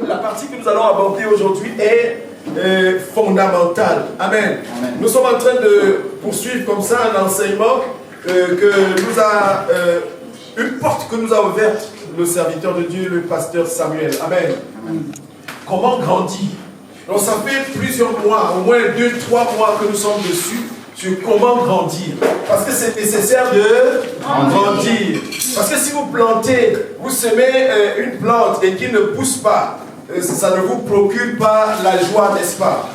la partie que nous allons aborder aujourd'hui est fondamentale. Amen. Amen. Nous sommes en train de poursuivre comme ça un enseignement une porte que nous a ouverte le serviteur de Dieu, le pasteur Samuel. Amen. Amen. Comment grandir? Donc ça fait plusieurs mois, au moins 2-3 mois que nous sommes dessus sur comment grandir. Parce que c'est nécessaire de grandir. Parce que si vous plantez, vous semez une plante et qui ne pousse pas, ça ne vous procure pas la joie, n'est-ce pas?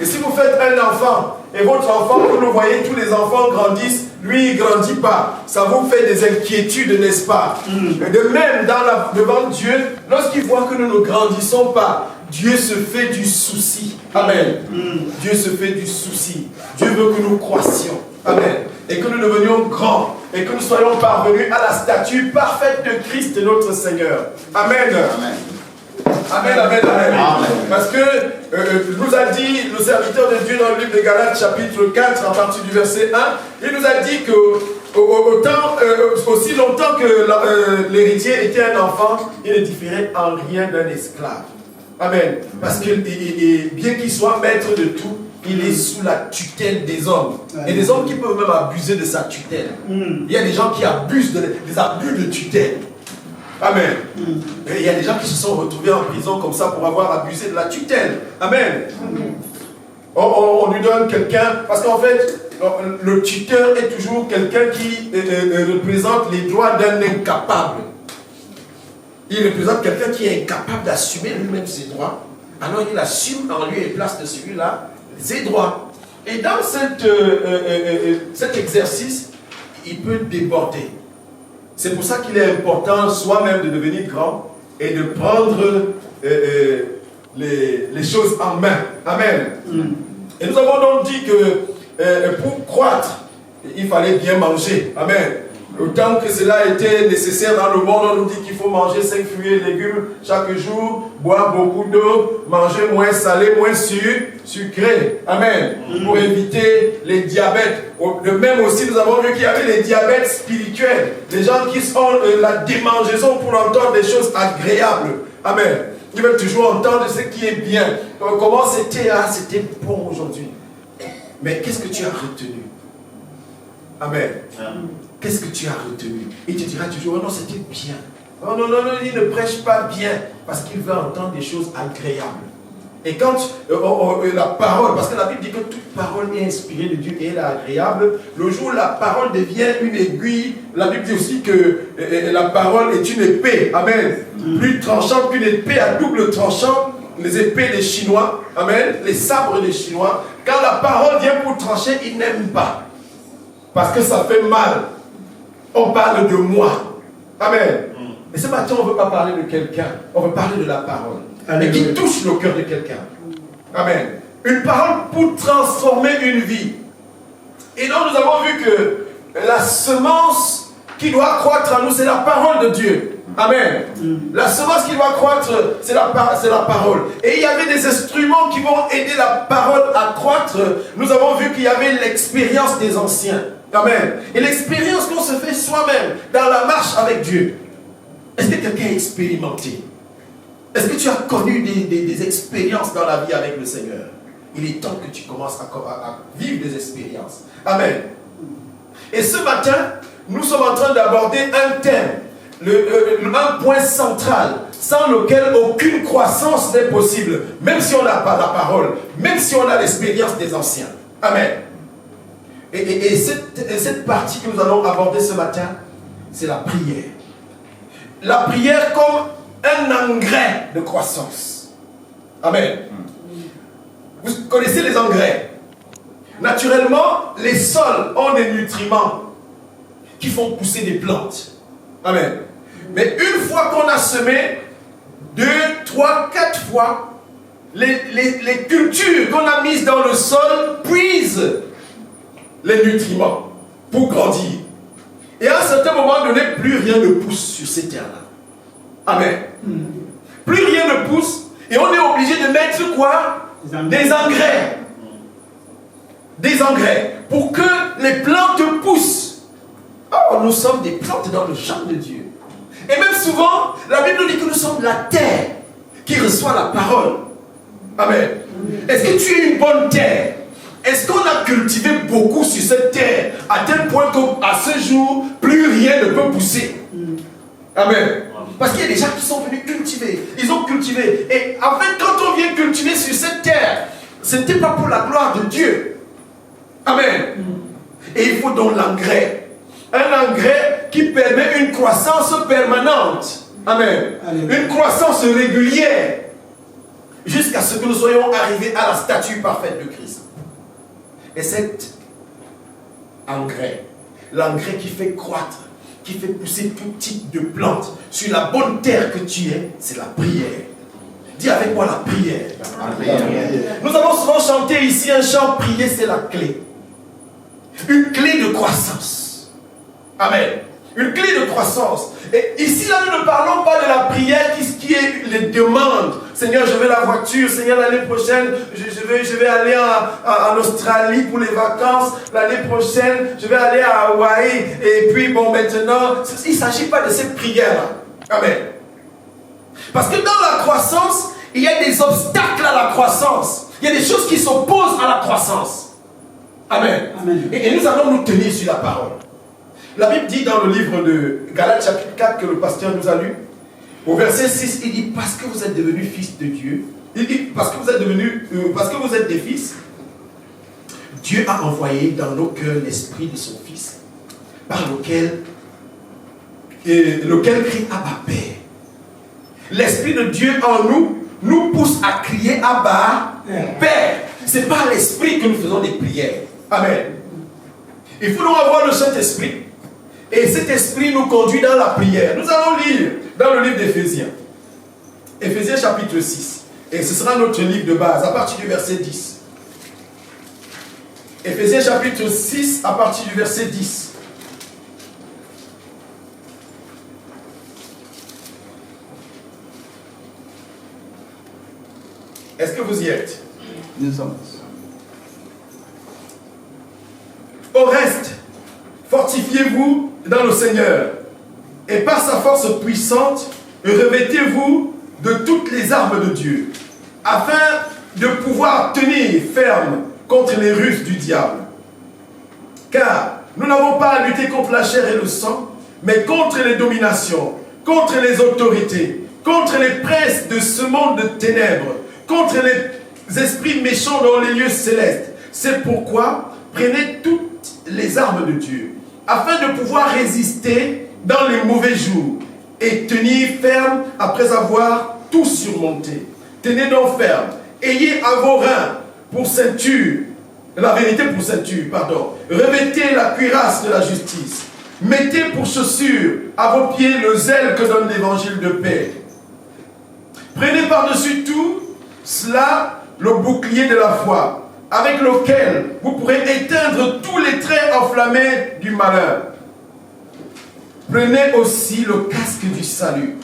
Et si vous faites un enfant, et votre enfant, vous le voyez, tous les enfants grandissent, lui il ne grandit pas, ça vous fait des inquiétudes, n'est-ce pas? Et de même, devant Dieu, lorsqu'il voit que nous ne grandissons pas, Dieu se fait du souci. Amen. Dieu se fait du souci. Dieu veut que nous croissions. Amen. Et que nous devenions grands. Et que nous soyons parvenus à la stature parfaite de Christ notre Seigneur. Amen. Amen. Amen, amen, amen. Amen. Parce que nous a dit le serviteur de Dieu dans le livre de Galates chapitre 4 à partir du verset 1, il nous a dit que aussi longtemps que l'héritier était un enfant, il ne différait en rien d'un esclave. Amen. Parce que bien qu'il soit maître de tout, il est sous la tutelle des hommes. Et des hommes qui peuvent même abuser de sa tutelle. Il y a des gens qui abusent des abus de tutelle. Amen. Et il y a des gens qui se sont retrouvés en prison comme ça pour avoir abusé de la tutelle. Amen. On lui donne quelqu'un, parce qu'en fait, le tuteur est toujours quelqu'un qui représente les droits d'un incapable. Il représente quelqu'un qui est incapable d'assumer lui-même ses droits. Alors il assume en lieu et place de celui-là ses droits. Et dans cet exercice, il peut déborder. C'est pour ça qu'il est important soi-même de devenir grand et de prendre les choses en main. Amen. Et nous avons donc dit que pour croître, il fallait bien manger. Amen. Autant que cela était nécessaire dans le monde, on nous dit qu'il faut manger 5 fruits et légumes chaque jour, boire beaucoup d'eau, manger moins salé, moins sucré. Amen. Pour éviter les diabètes. De même aussi, nous avons vu qu'il y avait les diabètes spirituels. Les gens qui ont la démangeaison pour entendre des choses agréables. Amen. Ils veulent toujours entendre ce qui est bien. Donc, comment c'était? Ah, c'était bon aujourd'hui. Mais qu'est-ce que tu as retenu? Amen. Qu'est-ce que tu as retenu? Il te dira toujours, oh non, c'était bien. Oh non, non, non, il ne prêche pas bien. Parce qu'il veut entendre des choses agréables. Et quand la parole, parce que la Bible dit que toute parole est inspirée de Dieu et elle est agréable, le jour où la parole devient une aiguille, la Bible dit aussi que la parole est une épée. Amen. Plus tranchante qu'une épée à double tranchant, les épées des Chinois. Amen. Les sabres des Chinois. Quand la parole vient pour trancher, ils n'aiment pas. Parce que ça fait mal. On parle de moi. Amen. Et ce matin, on ne veut pas parler de quelqu'un. On veut parler de la parole. Et qui touche le cœur de quelqu'un. Amen. Une parole pour transformer une vie. Et donc, nous avons vu que la semence qui doit croître en nous, c'est la parole de Dieu. Amen. La semence qui doit croître, c'est la parole. Et il y avait des instruments qui vont aider la parole à croître. Nous avons vu qu'il y avait l'expérience des anciens. Amen. Et l'expérience qu'on se fait soi-même dans la marche avec Dieu. Est-ce que quelqu'un a expérimenté? Est-ce que tu as connu des expériences dans la vie avec le Seigneur? Il est temps que tu commences à vivre des expériences. Amen. Et ce matin, nous sommes en train d'aborder un thème, un point central, sans lequel aucune croissance n'est possible, même si on n'a pas la parole, même si on a l'expérience des anciens. Amen. Et cette partie que nous allons aborder ce matin, c'est la prière. La prière comme un engrais de croissance. Amen. Vous connaissez les engrais. Naturellement, les sols ont des nutriments qui font pousser des plantes. Amen. Mais une fois qu'on a semé, 2, 3, 4 fois, les cultures qu'on a mises dans le sol puisent les nutriments pour grandir. Et à un certain moment donné, plus rien ne pousse sur ces terres-là. Amen. Plus rien ne pousse et on est obligé de mettre quoi? Des engrais. Des engrais pour que les plantes poussent. Oh, nous sommes des plantes dans le champ de Dieu. Et même souvent, la Bible nous dit que nous sommes la terre qui reçoit la parole. Amen. Est-ce que tu es une bonne terre? Est-ce qu'on a cultivé beaucoup sur cette terre à tel point qu'à ce jour, plus rien ne peut pousser? Amen. Parce qu'il y a des gens qui sont venus cultiver. Ils ont cultivé. Et en fait, quand on vient cultiver sur cette terre, ce n'était pas pour la gloire de Dieu. Amen. Et il faut donc l'engrais. Un engrais qui permet une croissance permanente. Amen. Une croissance régulière. Jusqu'à ce que nous soyons arrivés à la stature parfaite de Christ. Et cet engrais, l'engrais qui fait croître, qui fait pousser tout type de plantes sur la bonne terre que tu es, c'est la prière. Dis avec moi la prière. La prière. Nous avons souvent chanté ici un chant, prier c'est la clé. Une clé de croissance. Amen. Une clé de croissance. Et ici, là, nous ne parlons pas de la prière qui est les demandes. Seigneur, je veux la voiture. Seigneur, l'année prochaine, je vais aller en Australie pour les vacances. L'année prochaine, je vais aller à Hawaï. Et puis, bon, maintenant, il ne s'agit pas de cette prière-là. Amen. Parce que dans la croissance, il y a des obstacles à la croissance. Il y a des choses qui s'opposent à la croissance. Amen. Amen. Et nous allons nous tenir sur la parole. La Bible dit dans le livre de Galates chapitre 4 que le pasteur nous a lu, au verset 6, il dit parce que vous êtes devenus fils de Dieu, il dit parce que vous êtes des fils, Dieu a envoyé dans nos cœurs l'esprit de son fils, par lequel crie Abba Père. L'esprit de Dieu en nous pousse à crier Abba Père. C'est par l'esprit que nous faisons des prières. Amen. Il faut donc avoir le Saint-Esprit. Et cet esprit nous conduit dans la prière. Nous allons lire dans le livre d'Éphésiens. Éphésiens chapitre 6. Et ce sera notre livre de base, à partir du verset 10. Éphésiens chapitre 6, à partir du verset 10. Est-ce que vous y êtes? Nous sommes. Au reste, fortifiez-vous dans le Seigneur, et par sa force puissante, revêtez-vous de toutes les armes de Dieu, afin de pouvoir tenir ferme contre les ruses du diable. Car nous n'avons pas à lutter contre la chair et le sang, mais contre les dominations, contre les autorités, contre les princes de ce monde de ténèbres, contre les esprits méchants dans les lieux célestes. C'est pourquoi prenez toutes les armes de Dieu, afin de pouvoir résister dans les mauvais jours et tenir ferme après avoir tout surmonté. Tenez donc ferme. Ayez à vos reins pour ceinture, la vérité pour ceinture, pardon. Revêtez la cuirasse de la justice. Mettez pour chaussure à vos pieds le zèle que donne l'évangile de paix. Prenez par-dessus tout cela le bouclier de la foi, avec lequel vous pourrez éteindre tous les traits enflammés du malheur. Prenez aussi le casque du salut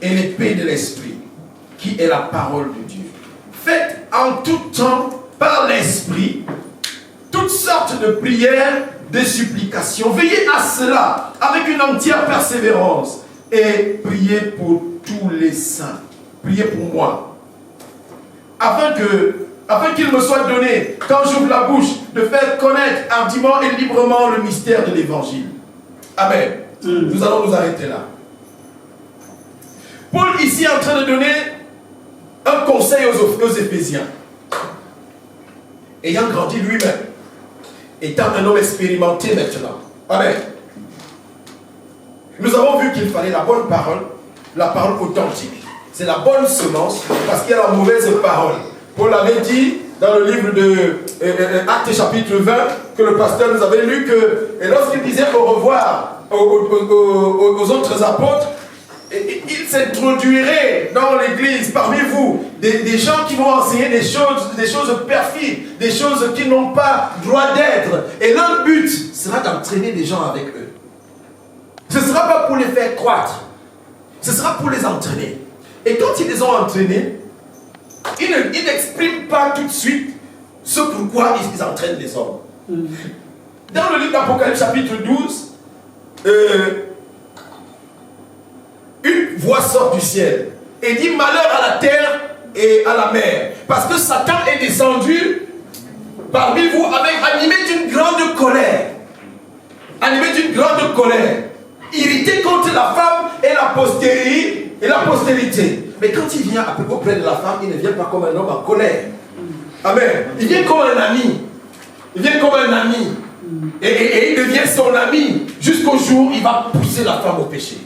et l'épée de l'esprit, qui est la parole de Dieu. Faites en tout temps, par l'esprit, toutes sortes de prières, de supplications. Veillez à cela avec une entière persévérance et priez pour tous les saints. Priez pour moi, afin qu'il me soit donné, quand j'ouvre la bouche, de faire connaître hardiment et librement le mystère de l'évangile. Amen. Nous allons nous arrêter là. Paul ici est en train de donner un conseil aux Éphésiens. Ayant grandi lui-même, étant un homme expérimenté maintenant. Amen. Nous avons vu qu'il fallait la bonne parole, la parole authentique. C'est la bonne semence, parce qu'il y a la mauvaise parole. Paul avait dit dans le livre de Actes chapitre 20, que le pasteur nous avait lu, que et lorsqu'il disait au revoir aux autres apôtres, il s'introduirait dans l'église parmi vous des gens qui vont enseigner des choses perfides, des choses qui n'ont pas droit d'être. Et leur but sera d'entraîner des gens avec eux. Ce ne sera pas pour les faire croître, ce sera pour les entraîner. Et quand ils les ont entraînés, ils n'expriment pas tout de suite ce pourquoi ils entraînent les hommes. Dans le livre d'Apocalypse chapitre 12, une voix sort du ciel et dit malheur à la terre et à la mer. Parce que Satan est descendu parmi vous animé d'une grande colère. Animé d'une grande colère. Irrité contre la femme et la postérité. Mais quand il vient auprès de la femme, il ne vient pas comme un homme en colère. Amen. Il vient comme un ami. Il vient comme un ami. Et il devient son ami jusqu'au jour où il va pousser la femme au péché.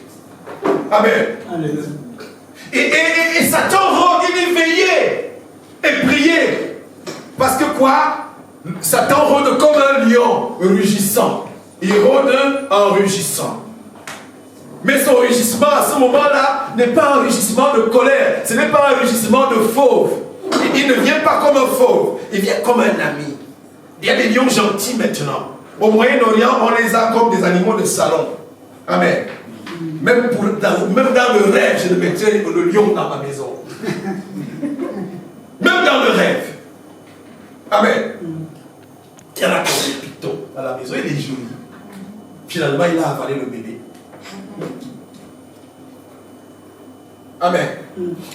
Amen. Et Satan rôde, il est veillé et prié. Parce que quoi? Satan rôde comme un lion rugissant. Il rôde en rugissant. Mais son rugissement à ce moment-là n'est pas un rugissement de colère. Ce n'est pas un rugissement de fauve. Il ne vient pas comme un fauve. Il vient comme un ami. Il y a des lions gentils maintenant. Au Moyen-Orient, on les a comme des animaux de salon. Amen. Même dans le rêve, je mettrais le lion dans ma maison. Même dans le rêve. Amen. Il y en a comme des pitons à la maison. Il est joli. Finalement, il a avalé le bébé. Amen.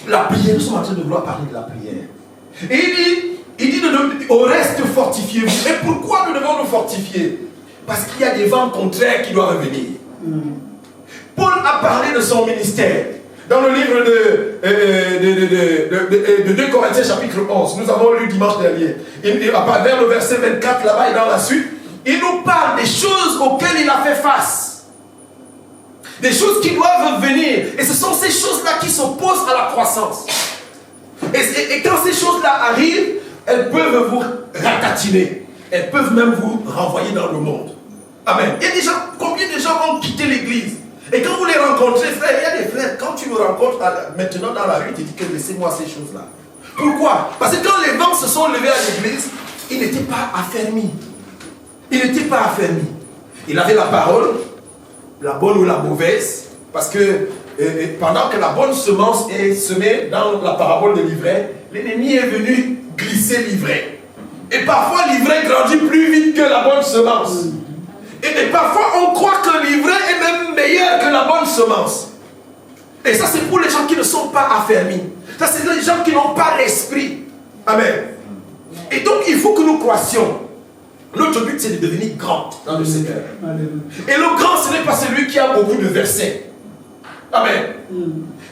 La prière, nous sommes en train de vouloir parler de la prière. Et il dit au reste, fortifiez-vous. Et pourquoi nous devons nous fortifier? Parce qu'il y a des vents contraires qui doivent venir. Paul a parlé de son ministère. Dans le livre de 2 Corinthiens chapitre 11, nous avons lu dimanche dernier. Vers le verset 24, là-bas et dans la suite, il nous parle des choses auxquelles il a fait face. Des choses qui doivent venir. Et ce sont ces choses-là qui s'opposent à la croissance. Et quand ces choses-là arrivent, elles peuvent vous ratatiner. Elles peuvent même vous renvoyer dans le monde. Amen. Il y a des gens, combien de gens ont quitté l'église? Et quand vous les rencontrez, frères, il y a des frères, quand tu me rencontres maintenant dans la rue, tu dis que laissez-moi ces choses-là. Pourquoi? Parce que quand les vents se sont levés à l'église, il n'était pas affermi. Il n'était pas affermi. Il avait la parole, la bonne ou la mauvaise, parce que pendant que la bonne semence est semée dans la parabole de l'ivraie, l'ennemi est venu glisser l'ivraie. Et parfois l'ivraie grandit plus vite que la bonne semence. Et parfois on croit que l'ivraie est même meilleur que la bonne semence. Et ça c'est pour les gens qui ne sont pas affermis. Ça c'est les gens qui n'ont pas l'esprit. Amen. Et donc il faut que nous croissions. Notre but c'est de devenir grand dans le Seigneur. Et le grand ce n'est pas celui qui a beaucoup de versets. Amen.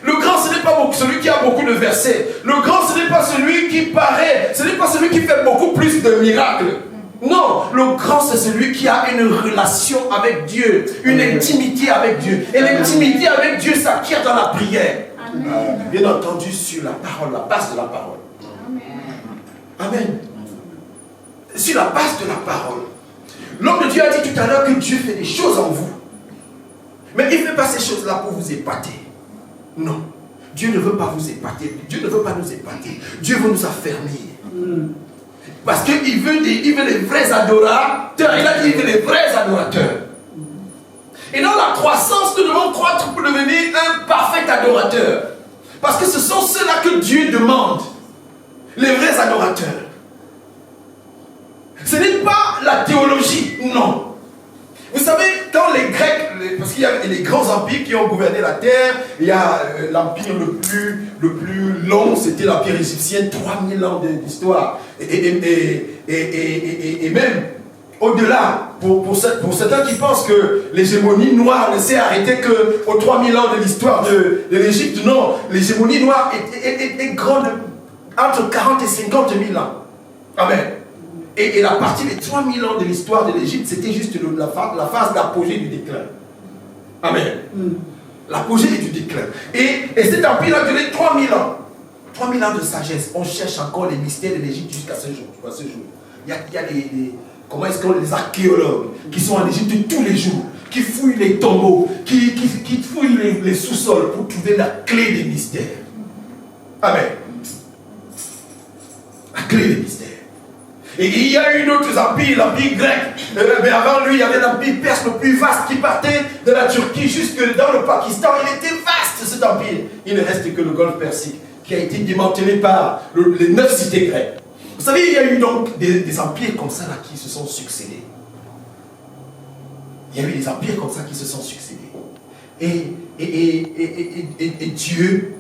Le grand ce n'est pas celui qui a beaucoup de versets. Le grand ce n'est pas celui qui paraît. Ce n'est pas celui qui fait beaucoup plus de miracles. Non, le grand c'est celui qui a une relation avec Dieu, une intimité avec Dieu. Et l'intimité avec Dieu s'acquiert dans la prière. Bien entendu sur la parole, la base de la parole. Amen. Sur la base de la parole. L'homme de Dieu a dit tout à l'heure que Dieu fait des choses en vous. Mais il ne fait pas ces choses-là pour vous épater. Non. Dieu ne veut pas vous épater. Dieu ne veut pas nous épater. Dieu veut nous affermir. Parce qu'il veut les vrais adorateurs. Il a dit qu'il veut les vrais adorateurs. Et dans la croissance, nous devons croître pour devenir un parfait adorateur. Parce que ce sont ceux-là que Dieu demande. Les vrais adorateurs. Ce n'est pas la théologie, non. Vous savez, quand les Grecs, parce qu'il y a les grands empires qui ont gouverné la terre, il y a l'empire le plus long, c'était l'empire égyptien, 3000 ans d'histoire. Et même au-delà, pour certains qui pensent que l'hégémonie noire ne s'est arrêtée qu'aux 3000 ans de l'histoire de l'Égypte, non, l'hégémonie noire est grande entre 40 et 50 000 ans. Amen. Et la partie des 3000 ans de l'histoire de l'Égypte, c'était juste la phase d'apogée du déclin. Amen. L'apogée du déclin. Et cet empire a duré 3000 ans. 3000 ans de sagesse. On cherche encore les mystères de l'Égypte jusqu'à ce jour. Il y a comment est-ce qu'on les archéologues qui sont en Égypte tous les jours, qui fouillent les tombeaux, qui fouillent les sous-sols pour trouver la clé des mystères. Amen. La clé des mystères. Et il y a eu d'autres empires, l'empire grec. Mais avant lui, il y avait l'empire perse le plus vaste qui partait de la Turquie jusque dans le Pakistan. Il était vaste cet empire. Il ne reste que le golfe Persique qui a été démantelé par les 9 cités grecques. Vous savez, il y a eu donc des empires comme ça là, qui se sont succédés. Il y a eu des empires comme ça qui se sont succédés. Et Dieu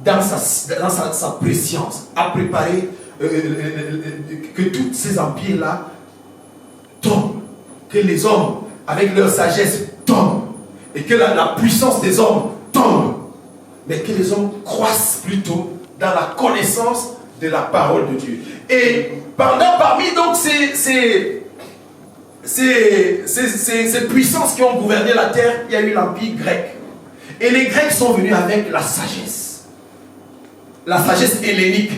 dans sa préscience, a préparé que tous ces empires-là tombent, que les hommes, avec leur sagesse, tombent, et que la puissance des hommes tombe, mais que les hommes croissent plutôt dans la connaissance de la parole de Dieu. Et parmi donc ces puissances qui ont gouverné la terre, il y a eu l'empire grec. Et les Grecs sont venus avec la sagesse hellénique.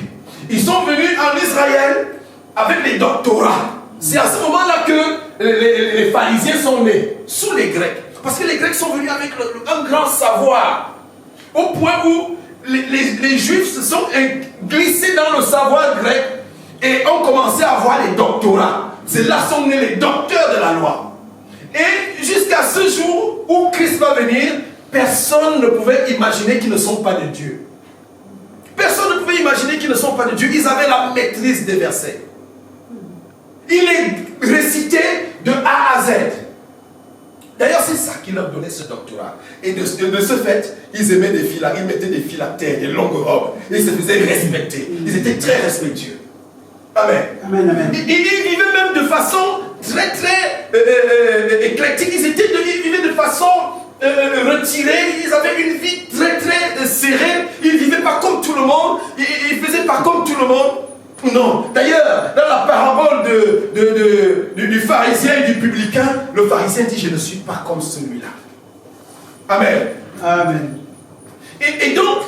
Ils sont venus en Israël avec les doctorats. C'est à ce moment-là que les pharisiens sont nés, sous les Grecs. Parce que les Grecs sont venus avec un grand savoir, au point où les Juifs se sont glissés dans le savoir grec et ont commencé à avoir les doctorats. C'est là sont nés les docteurs de la loi. Et jusqu'à ce jour où Christ va venir, personne ne pouvait imaginer qu'ils ne sont pas de Dieu. Personne ne pouvait imaginer qu'ils ne sont pas de Dieu. Ils avaient la maîtrise des versets. Il est récité de A à Z. D'ailleurs, c'est ça qui leur donnait ce doctorat. Et de ce fait, ils aimaient des phylactères, ils mettaient des phylactères, des longues robes. Ils se faisaient respecter. Ils étaient très respectueux. Amen. Amen, amen. Ils vivaient même de façon très, très éclectique. Ils vivaient de façon retirée. Ils avaient une vie très, très serrée. Ils ne vivaient pas comme tout le monde. Ils ne faisaient pas comme tout le monde. Non. D'ailleurs, dans la parabole du pharisien et du publicain, le pharisien dit: je ne suis pas comme celui-là. Amen. Amen. Et donc,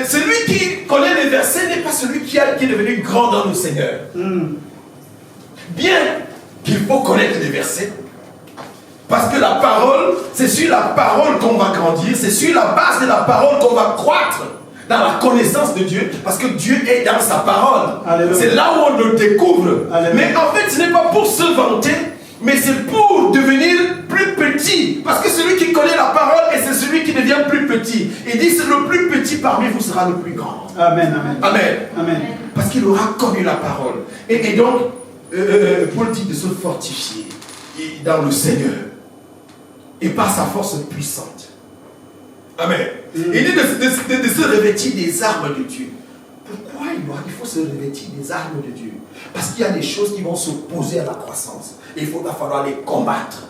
celui qui connaît les versets n'est pas celui qui est devenu grand dans le Seigneur. Bien qu'il faut connaître les versets, parce que la parole, c'est sur la parole qu'on va grandir, c'est sur la base de la parole qu'on va croître dans la connaissance de Dieu, parce que Dieu est dans sa parole. C'est là où on le découvre. Alléluia. Mais en fait, ce n'est pas pour se vanter, mais c'est pour devenir plus petit. Parce que celui qui connaît la parole, et c'est celui qui devient plus petit. Il dit: c'est le plus petit parmi vous sera le plus grand. Amen, amen. Amen. Amen. Parce qu'il aura connu la parole. Et donc, Paul dit de se fortifier dans le Seigneur et par sa force puissante. Amen. Il dit de se revêtir des armes de Dieu. Pourquoi il faut se revêtir des armes de Dieu? Parce qu'il y a des choses qui vont s'opposer à la croissance. Et il va falloir les combattre.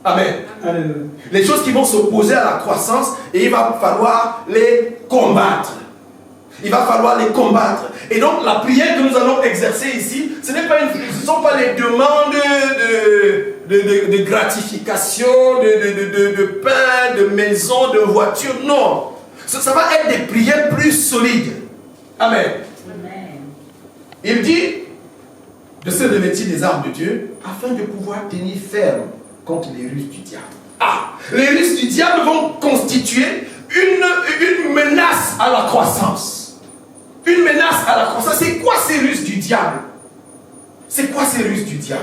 Amen. Amen. Les choses qui vont s'opposer à la croissance, et il va falloir les combattre. Il va falloir les combattre. Et donc la prière que nous allons exercer ici, ce ne sont pas les demandes de gratification, de pain, de maison, de voiture. Non. Ça va être des prières plus solides. Amen. Amen. Il dit de se revêtir des armes de Dieu afin de pouvoir tenir ferme contre les ruses du diable. Les ruses du diable vont constituer une menace à la croissance. Une menace à la croissance. C'est quoi ces ruses du diable? C'est quoi ces ruses du diable?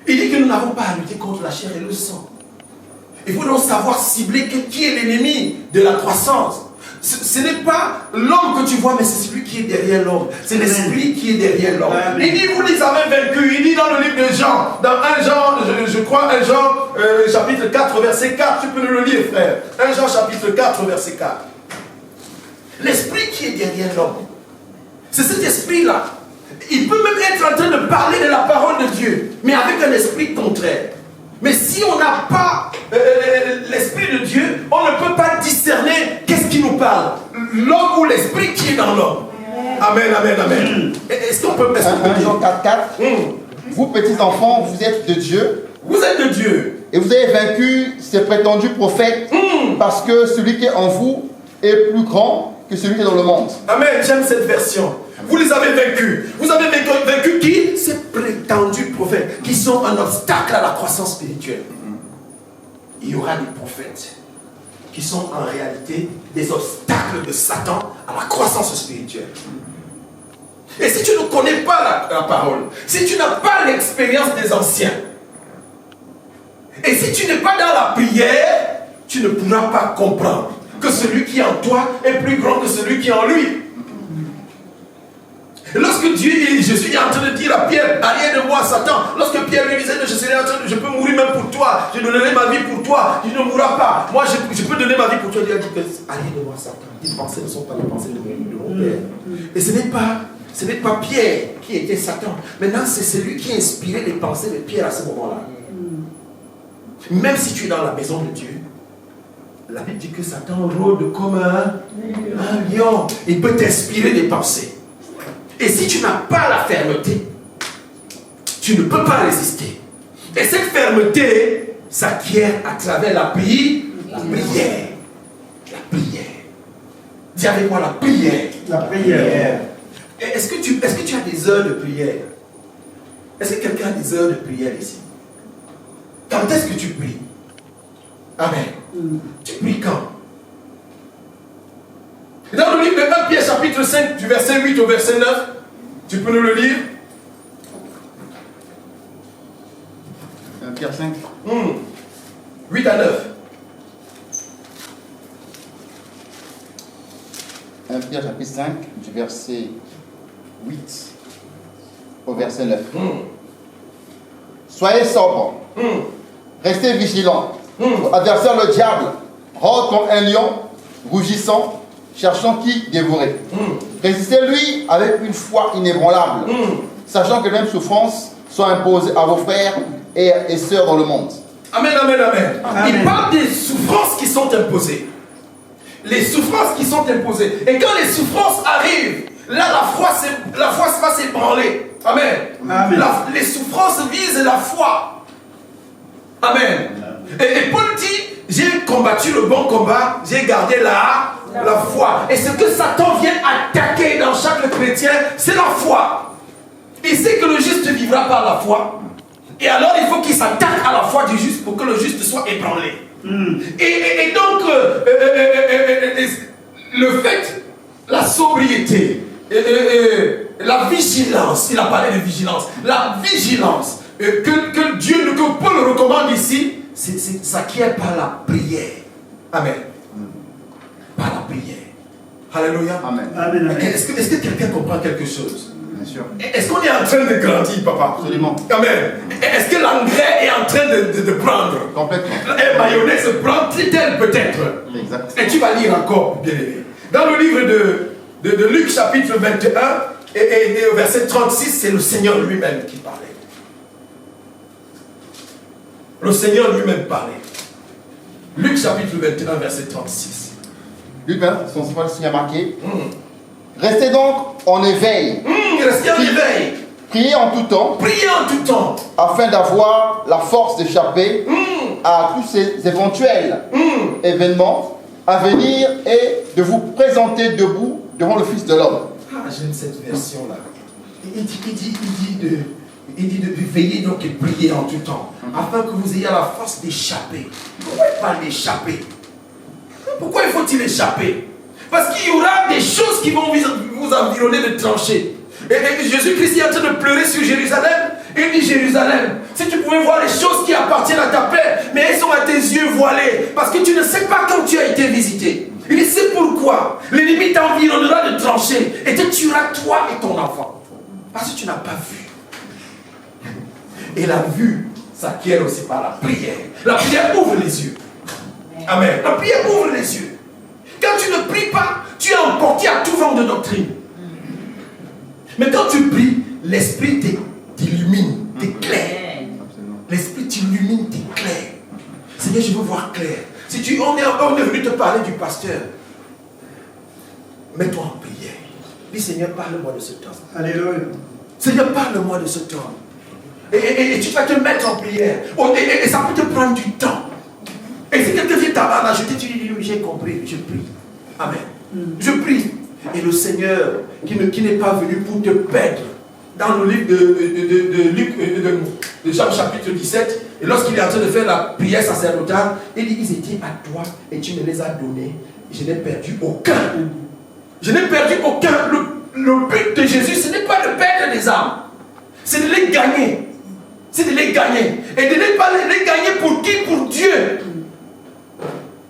Il dit que nous n'avons pas à lutter contre la chair et le sang. Il faut donc savoir cibler qui est l'ennemi de la croissance. Ce n'est pas l'homme que tu vois, mais c'est celui qui est derrière l'homme. C'est l'esprit qui est derrière l'homme. Il dit: vous les avez vaincus. Il dit dans le livre de Jean, dans 1 Jean, je crois 1 Jean chapitre 4 verset 4, tu peux nous le lire, frère. 1 Jean chapitre 4 verset 4. L'esprit qui est derrière l'homme, c'est cet esprit-là. Il peut même être en train de parler de la parole de Dieu, mais avec un esprit contraire. Mais si on n'a pas l'esprit de Dieu, on ne peut pas discerner qu'est-ce qui nous parle, l'homme ou l'esprit qui est dans l'homme. Amen, amen, amen. Est-ce qu'on peut... 1 Jean 4,4 Vous, petits enfants, vous êtes de Dieu. Vous êtes de Dieu. Et vous avez vaincu ces prétendus prophètes parce que celui qui est en vous est plus grand que celui qui est dans le monde. Amen, j'aime cette version. Vous les avez vaincus. Vous avez vaincu qui? Ces prétendus prophètes qui sont un obstacle à la croissance spirituelle. Il y aura des prophètes qui sont en réalité des obstacles de Satan à la croissance spirituelle. Et si tu ne connais pas la parole, si tu n'as pas l'expérience des anciens, et si tu n'es pas dans la prière, tu ne pourras pas comprendre que celui qui est en toi est plus grand que celui qui est en lui. Lorsque Dieu et Jésus est en train de dire à Pierre, arrière de moi Satan, lorsque Pierre lui disait, je peux mourir même pour toi, je donnerai ma vie pour toi, tu ne mourras pas, moi je peux donner ma vie pour toi. Dieu a dit, arrière de moi Satan, tes pensées ne sont pas les pensées de mon Père. Et ce n'est pas Pierre qui était Satan, maintenant c'est celui qui a inspiré les pensées de Pierre à ce moment-là. Même si tu es dans la maison de Dieu, la Bible dit que Satan rôde comme un lion, il peut t'inspirer des pensées. Et si tu n'as pas la fermeté, tu ne peux pas résister. Et cette fermeté s'acquiert à travers la prière. La prière. Dis avec moi la prière. La prière. Est-ce que tu as des heures de prière? Est-ce que quelqu'un a des heures de prière ici? Quand est-ce que tu pries? Amen. Tu pries quand? Dans le livre de 1 Pierre chapitre 5, du verset 8 au verset 9, tu peux nous le lire? 1 Pierre 5. 8 à 9. 1 Pierre chapitre 5, du verset 8 au verset 9. Soyez sobres, restez vigilants. Votre adversaire le diable rôde comme un lion, rougissant, cherchant qui dévorer. Résistez-lui avec une foi inébranlable, sachant que les mêmes souffrances sont imposées à vos frères et sœurs dans le monde. Amen, amen, amen. Il parle des souffrances qui sont imposées. Les souffrances qui sont imposées. Et quand les souffrances arrivent, là la foi va s'ébranler. Amen. Les souffrances visent la foi. Amen. Et Paul dit, j'ai combattu le bon combat, j'ai gardé la foi. Et ce que Satan vient attaquer dans chaque chrétien, c'est la foi. Il sait que le juste vivra par la foi. Et alors il faut qu'il s'attaque à la foi du juste pour que le juste soit ébranlé. Et donc, le fait, la sobriété, la vigilance, il a parlé de vigilance, la vigilance que Dieu, que Paul recommande ici, c'est s'acquiert par la prière. Amen. Par la prière. Alléluia. Amen. Est-ce que quelqu'un comprend quelque chose? Bien sûr. Est-ce qu'on est en train de grandir, papa? Absolument. Amen. Est-ce que l'engrais est en train de prendre? Complètement. Et mayonnaise prend tel peut-être. Exactement. Et tu vas lire encore, bien aimé. Dans le livre de Luc chapitre 21 et au verset 36, c'est le Seigneur lui-même qui parlait. Le Seigneur lui-même parlait. Luc chapitre 21, verset 36. Luc 20, son signe a marqué. Restez donc en éveil. Restez en éveil. Priez en tout temps. Priez en tout temps. Afin d'avoir la force d'échapper à tous ces éventuels événements à venir et de vous présenter debout devant le Fils de l'homme. Ah, j'aime cette version-là. Il dit de veiller donc et prier en tout temps, afin que vous ayez la force d'échapper. Pourquoi il parle d'échapper? Pourquoi faut-il échapper? Parce qu'il y aura des choses qui vont vous environner de tranchées. Et Jésus-Christ est en train de pleurer sur Jérusalem. Et il dit, Jérusalem, si tu pouvais voir les choses qui appartiennent à ta paix, mais elles sont à tes yeux voilés, parce que tu ne sais pas quand tu as été visité. Il dit, c'est pourquoi l'ennemi t'environnera de tranchées et te tuera toi et ton enfant. Parce que tu n'as pas vu. Et la vue s'acquiert aussi par la prière. La prière ouvre les yeux. Amen. La prière ouvre les yeux. Quand tu ne pries pas, tu es emporté à tout vent de doctrine. Mais quand tu pries, l'esprit t'illumine, t'éclaire. L'esprit t'illumine, t'éclaire. Seigneur, je veux voir clair. Si on est venu te parler du pasteur, mets-toi en prière. Dis, Seigneur, parle-moi de ce temps. Alléluia. Seigneur, parle-moi de ce temps. Et tu vas te mettre en prière. Et ça peut te prendre du temps. Et si quelqu'un vient t'ajouter, tu dis, j'ai compris, je prie. Amen. Je prie. Et le Seigneur, qui n'est pas venu pour te perdre, dans le livre de Jean chapitre 17, et lorsqu'il est en train de faire la prière sacerdotale, il dit, ils étaient à toi et tu me les as donnés. Et je n'ai perdu aucun. Je n'ai perdu aucun. Le but de Jésus, ce n'est pas de perdre les âmes. C'est de les gagner. C'est de les gagner. Et de ne pas les gagner pour qui? Pour Dieu.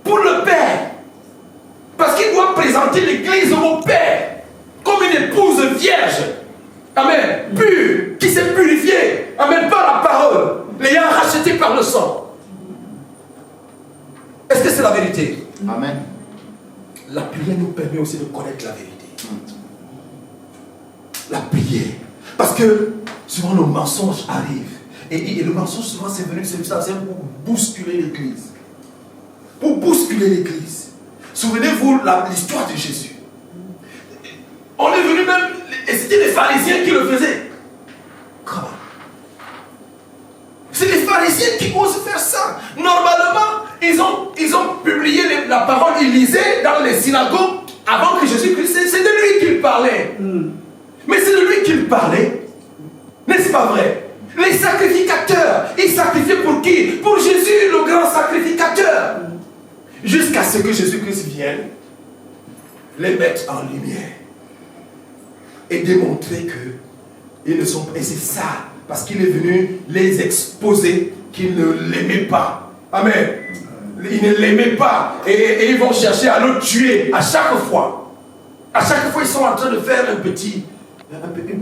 Pour le Père. Parce qu'il doit présenter l'Église au Père comme une épouse vierge. connaissez la vérité. Amen. La prière nous permet aussi de connaître la vérité. La prière. Parce que souvent nos mensonges arrivent. Et le mensonge souvent c'est venu, c'est pour bousculer l'église. Pour bousculer l'église. Souvenez-vous l'histoire de Jésus. On est venu même, et c'était les pharisiens qui le faisaient. Comment? C'est les pharisiens qui osent faire ça. Normalement, ils ont publié la parole, ils lisaient dans les synagogues avant que Jésus-Christ, c'est de lui qu'il parlait. Mais c'est de lui qu'il parlait. N'est-ce pas vrai? Les sacrificateurs, ils sacrifiaient pour qui? Pour Jésus, le grand sacrificateur. Jusqu'à ce que Jésus-Christ vienne les mettre en lumière et démontrer que ils ne sont pas. Et c'est ça, parce qu'il est venu les exposer qu'ils ne l'aimaient pas. Amen. Ils ne l'aimaient pas. Et ils vont chercher à le tuer à chaque fois. À chaque fois, ils sont en train de faire une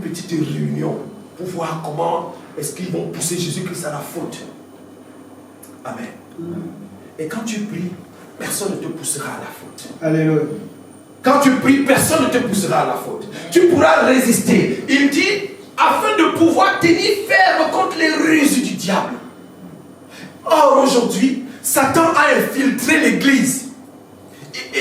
petite réunion pour voir comment est-ce qu'ils vont pousser Jésus-Christ à la faute. Amen. Et quand tu pries, personne ne te poussera à la faute. Alléluia. Quand tu pries, personne ne te poussera à la faute. Tu pourras résister. Il dit, afin de pouvoir tenir ferme contre les ruses du diable. Or, aujourd'hui, Satan a infiltré l'église.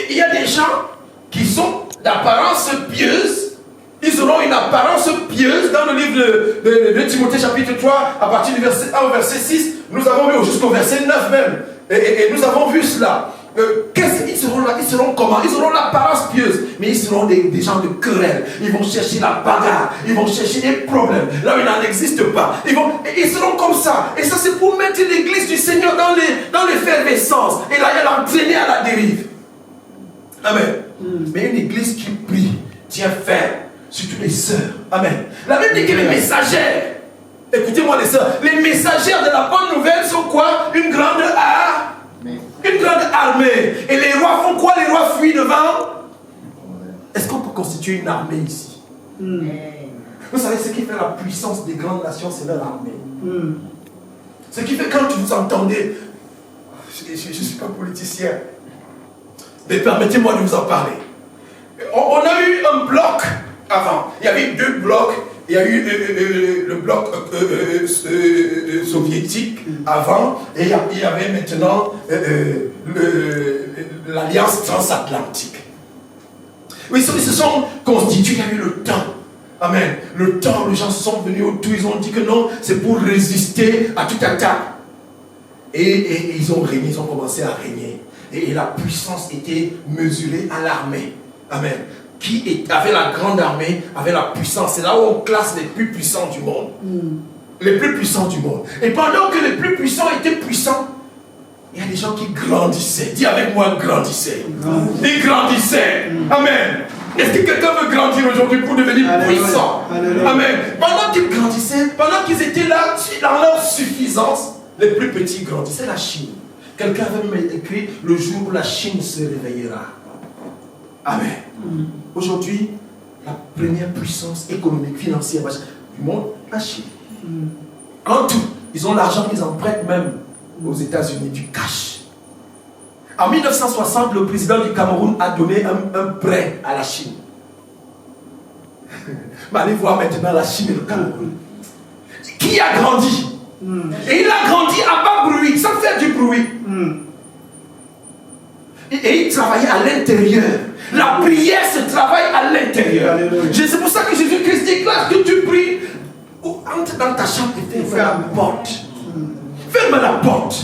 Il y a des gens qui sont d'apparence pieuse. Ils auront une apparence pieuse. Dans le livre de Timothée chapitre 3, à partir du verset 1 au verset 6, nous avons vu jusqu'au verset 9 même. Et nous avons vu cela. Ils seront là, ils seront comment? Ils auront l'apparence pieuse, mais ils seront des gens de querelle. Ils vont chercher la bagarre, ils vont chercher des problèmes là où il n'en existe pas. Ils seront comme ça. Et ça, c'est pour mettre l'église du Seigneur dans l'effervescence. Et là, elle est entraînée à la dérive. Amen. Mais une église qui prie, tient ferme, surtout les sœurs. Amen. La Bible dit que les messagères, écoutez-moi les sœurs, les messagères de la bonne nouvelle sont quoi? Une grande armée. Et les rois font quoi? Les rois fuient devant. Est-ce qu'on peut constituer une armée ici? Vous savez, ce qui fait la puissance des grandes nations, c'est leur armée. Ce qui fait quand vous entendez, je ne suis pas politicien, mais permettez-moi de vous en parler. On a eu un bloc avant. Il y avait deux blocs. Il y a eu le bloc soviétique avant, et il y avait maintenant l'alliance transatlantique. Oui, ils se sont constitués, il y a eu le temps. Amen. Le temps, les gens sont venus autour, ils ont dit que non, c'est pour résister à toute attaque. Et ils ont régné, ils ont commencé à régner. Et la puissance était mesurée à l'armée. Amen. Qui avait la grande armée, avait la puissance. C'est là où on classe les plus puissants du monde. Les plus puissants du monde. Et pendant que les plus puissants étaient puissants, il y a des gens qui grandissaient. Dis avec moi, grandissaient. Ils grandissaient. Amen. Est-ce que quelqu'un veut grandir aujourd'hui pour devenir puissant? Amen. Pendant qu'ils grandissaient, pendant qu'ils étaient là, dans leur suffisance, les plus petits grandissaient. La Chine. Quelqu'un avait même écrit le jour où la Chine se réveillera. Amen. Aujourd'hui, la première puissance économique, financière du monde, la Chine. En tout, ils ont l'argent, ils en prêtent même aux États-Unis, du cash. En 1960, le président du Cameroun a donné un prêt à la Chine. Mais allez voir maintenant la Chine et le Cameroun. Qui a grandi? Et il a grandi à bas bruit, sans faire du bruit. Et il travaillait à l'intérieur. La prière se travaille à l'intérieur. C'est pour ça que Jésus-Christ dit que tu pries, entre dans ta chambre et ferme la porte. Ferme la porte.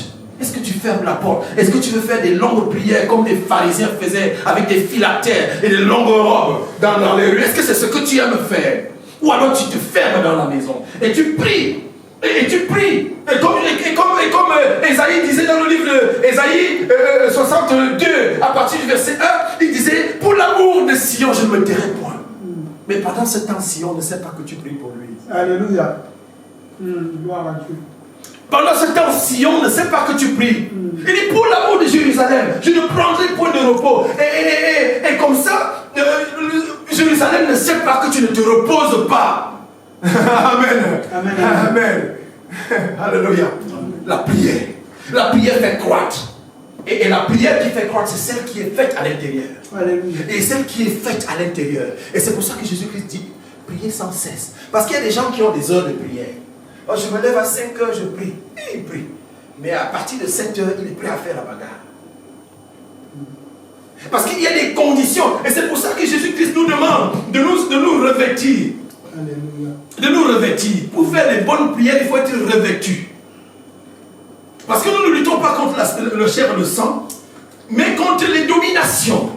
Est-ce que tu fermes la porte? Est-ce que tu veux faire des longues prières comme les pharisiens faisaient avec des phylactères et des longues robes dans les rues? Est-ce que c'est ce que tu aimes faire? Ou alors tu te fermes dans la maison et tu pries. Et tu pries. Et comme Ésaïe disait dans le livre d'Ésaïe 62, à partir du verset 1, il disait, pour l'amour de Sion, je ne me tairai point. Mais pendant ce temps, Sion ne sait pas que tu pries pour lui. Alléluia. Gloire à Dieu. Pendant ce temps, Sion ne sait pas que tu pries. Il dit, pour l'amour de Jérusalem, je ne prendrai point de repos. Et comme ça, Jérusalem ne sait pas que tu ne te reposes pas. Amen. Amen. Amen. Alléluia. La prière fait croître. Et la prière qui fait croître, c'est celle qui est faite à l'intérieur. Alléluia. Et celle qui est faite à l'intérieur. Et c'est pour ça que Jésus-Christ dit, priez sans cesse. Parce qu'il y a des gens qui ont des heures de prière. Oh, je me lève à 5 heures, je prie. Et il prie. Mais à partir de 7 heures, il est prêt à faire la bagarre. Parce qu'il y a des conditions. Et c'est pour ça que Jésus-Christ nous demande de nous revêtir. Alléluia. De nous revêtir. Pour faire les bonnes prières, il faut être revêtu. Parce que nous ne luttons pas contre le chair et le sang, mais contre les dominations,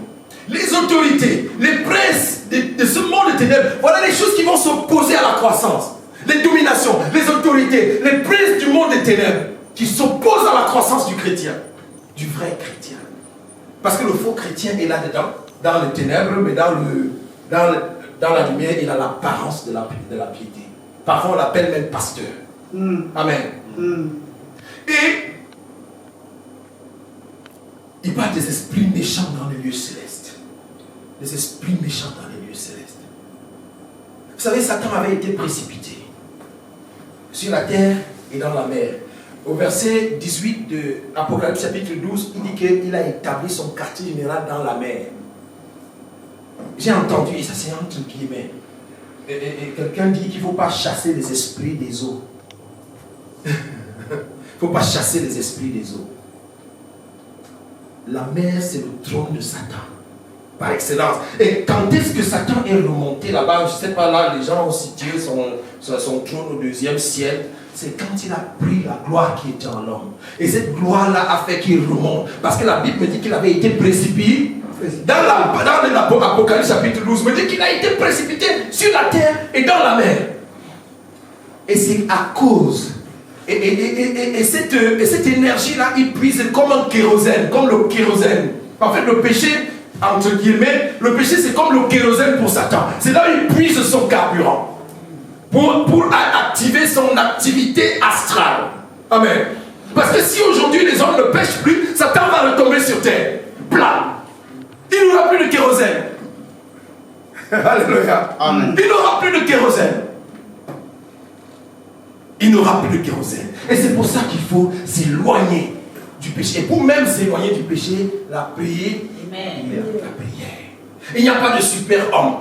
les autorités, les princes de ce monde de ténèbres. Voilà les choses qui vont s'opposer à la croissance. Les dominations, les autorités, les princes du monde des ténèbres qui s'opposent à la croissance du chrétien, du vrai chrétien. Parce que le faux chrétien est là-dedans, dans les ténèbres, mais dans la lumière, il a l'apparence de la piété. Parfois, on l'appelle même pasteur. Amen. Et il parle des esprits méchants dans les lieux célestes. Les esprits méchants dans les lieux célestes. Vous savez, Satan avait été précipité sur la terre et dans la mer. Au verset 18 de Apocalypse chapitre 12, il dit qu'il a établi son quartier général dans la mer. J'ai entendu, et ça c'est entre guillemets, et quelqu'un dit qu'il ne faut pas chasser les esprits des eaux. Il ne faut pas chasser les esprits des eaux. La mer, c'est le trône de Satan, par excellence. Et quand est-ce que Satan est remonté là-bas? Je ne sais pas, là, les gens ont situé son trône au 2e ciel. C'est quand il a pris la gloire qui était en l'homme. Et cette gloire-là a fait qu'il remonte. Parce que la Bible me dit qu'il avait été précipité. Dans l'Apocalypse chapitre 12, me dit qu'il a été précipité sur la terre et dans la mer. Et c'est à cause. Et cette énergie-là, il puise comme un kérosène, comme le kérosène. En fait, le péché, entre guillemets, le péché c'est comme le kérosène pour Satan. C'est là où il puise son carburant. Pour activer son activité astrale. Amen. Parce que si aujourd'hui les hommes ne pêchent plus, Satan va retomber sur terre. Plat. Il n'aura plus de kérosène. Alléluia. Amen. Il n'aura plus de kérosène. Il n'aura plus de kérosène. Et c'est pour ça qu'il faut s'éloigner du péché. Et pour même s'éloigner du péché, la prière. Amen. La prière. Il n'y a pas de super homme.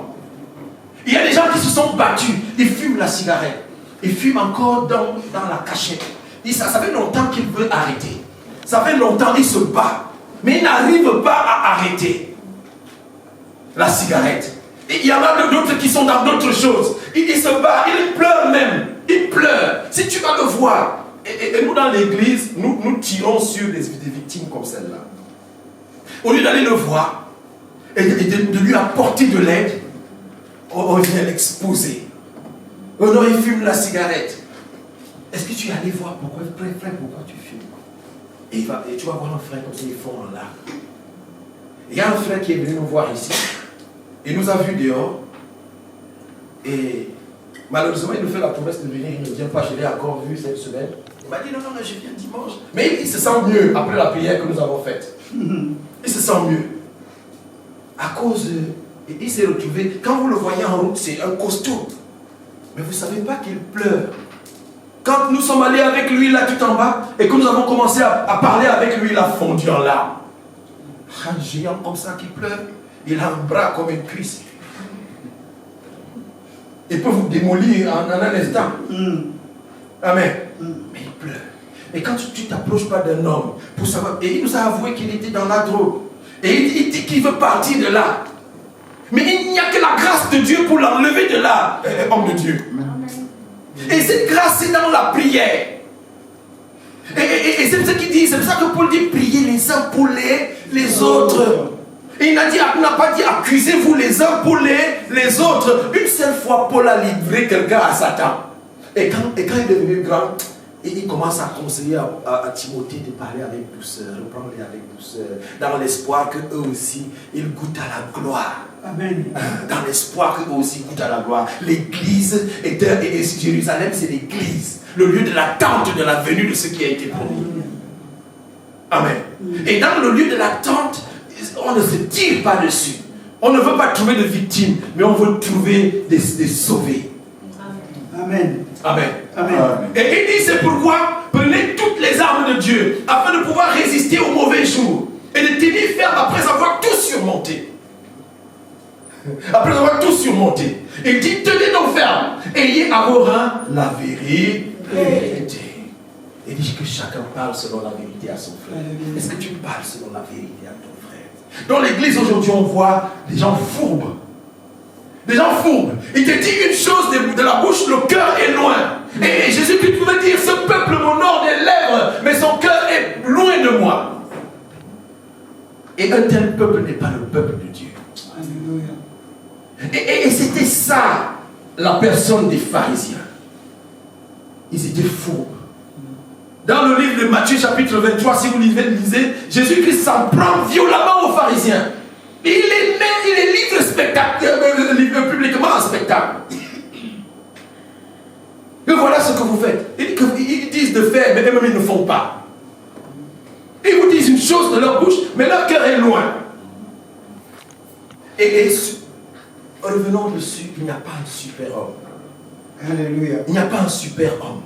Il y a des gens qui se sont battus. Ils fument la cigarette. Ils fument encore dans la cachette. Ça fait longtemps qu'il veut arrêter. Ça fait longtemps qu'il se bat. Mais il n'arrive pas à arrêter la cigarette. Et il y en a d'autres qui sont dans d'autres choses. Il se bat, il pleure même. Il pleure. Si tu vas le voir. Et nous dans l'église, nous tirons sur des victimes comme celle-là. Au lieu d'aller le voir et de lui apporter de l'aide, on vient l'exposer. Oh non, il fume la cigarette. Est-ce que tu es allé voir pourquoi, frère, pourquoi tu fumes? Et tu vas voir un frère comme ça, ils font en larmes. Il y a un frère qui est venu nous voir ici. Il nous a vus dehors. Et malheureusement, il nous fait la promesse de venir. Il ne vient pas. Je l'ai encore vu cette semaine. Il m'a dit non, je viens dimanche. Mais il se sent mieux après la prière que nous avons faite. Il se sent mieux. À cause il s'est retrouvé. Quand vous le voyez en route, c'est un costaud. Mais vous ne savez pas qu'il pleure. Quand nous sommes allés avec lui là tout en bas et que nous avons commencé à parler avec lui, il a fondu en larmes. Un géant comme ça qui pleure, il a un bras comme une cuisse. Il peut vous démolir en un instant. Amen. Mais il pleure. Et quand tu ne t'approches pas d'un homme pour savoir, et il nous a avoué qu'il était dans la drogue. Et il dit qu'il veut partir de là. Mais il n'y a que la grâce de Dieu pour l'enlever de là, homme de Dieu. Et cette grâce, c'est dans la prière. Et c'est ça qu'il dit, c'est pour ça que Paul dit priez les uns pour les autres. Et il n'a pas dit accusez-vous les uns pour les autres. Une seule fois, Paul a livré quelqu'un à Satan. Et quand il est devenu grand, il commence à conseiller à Timothée de parler avec douceur, reprendre-les avec douceur, dans l'espoir qu'eux aussi, ils goûtent à la gloire. Amen. Dans l'espoir qu'eux aussi goûtent à la gloire. L'église et Jérusalem, c'est l'église, le lieu de l'attente de la venue de ce qui a été promis. Amen. Et dans le lieu de l'attente, on ne se tire pas dessus. On ne veut pas trouver de victimes, mais on veut trouver des sauvés. Amen. Amen. Amen. Et il dit c'est pourquoi prenez toutes les armes de Dieu afin de pouvoir résister aux mauvais jours et de tenir ferme après avoir tout surmonté. Après avoir tout surmonté. Il dit, tenez donc ferme, ayez à vos reins la vérité. Il dit que chacun parle selon la vérité à son frère. Est-ce que tu parles selon la vérité à ton frère? Dans l'église aujourd'hui, on voit des gens fourbes. Des gens fourbes. Il te dit une chose de la bouche, le cœur est loin. Et Jésus-Christ pouvait dire, ce peuple m'honore des lèvres, mais son cœur est loin de moi. Et un tel peuple n'est pas le peuple de Dieu. Alléluia. Et c'était ça, la personne des pharisiens. Ils étaient fourbes. Dans le livre de Matthieu chapitre 23, si vous lisez, Jésus-Christ s'en prend violemment aux pharisiens. Et il les livre publiquement en spectacle. Et voilà ce que vous faites. Ils disent de faire, mais eux-mêmes ils ne font pas. Ils vous disent une chose de leur bouche, mais leur cœur est loin. Et revenons dessus, il n'y a pas un super-homme. Alléluia. Il n'y a pas un super-homme.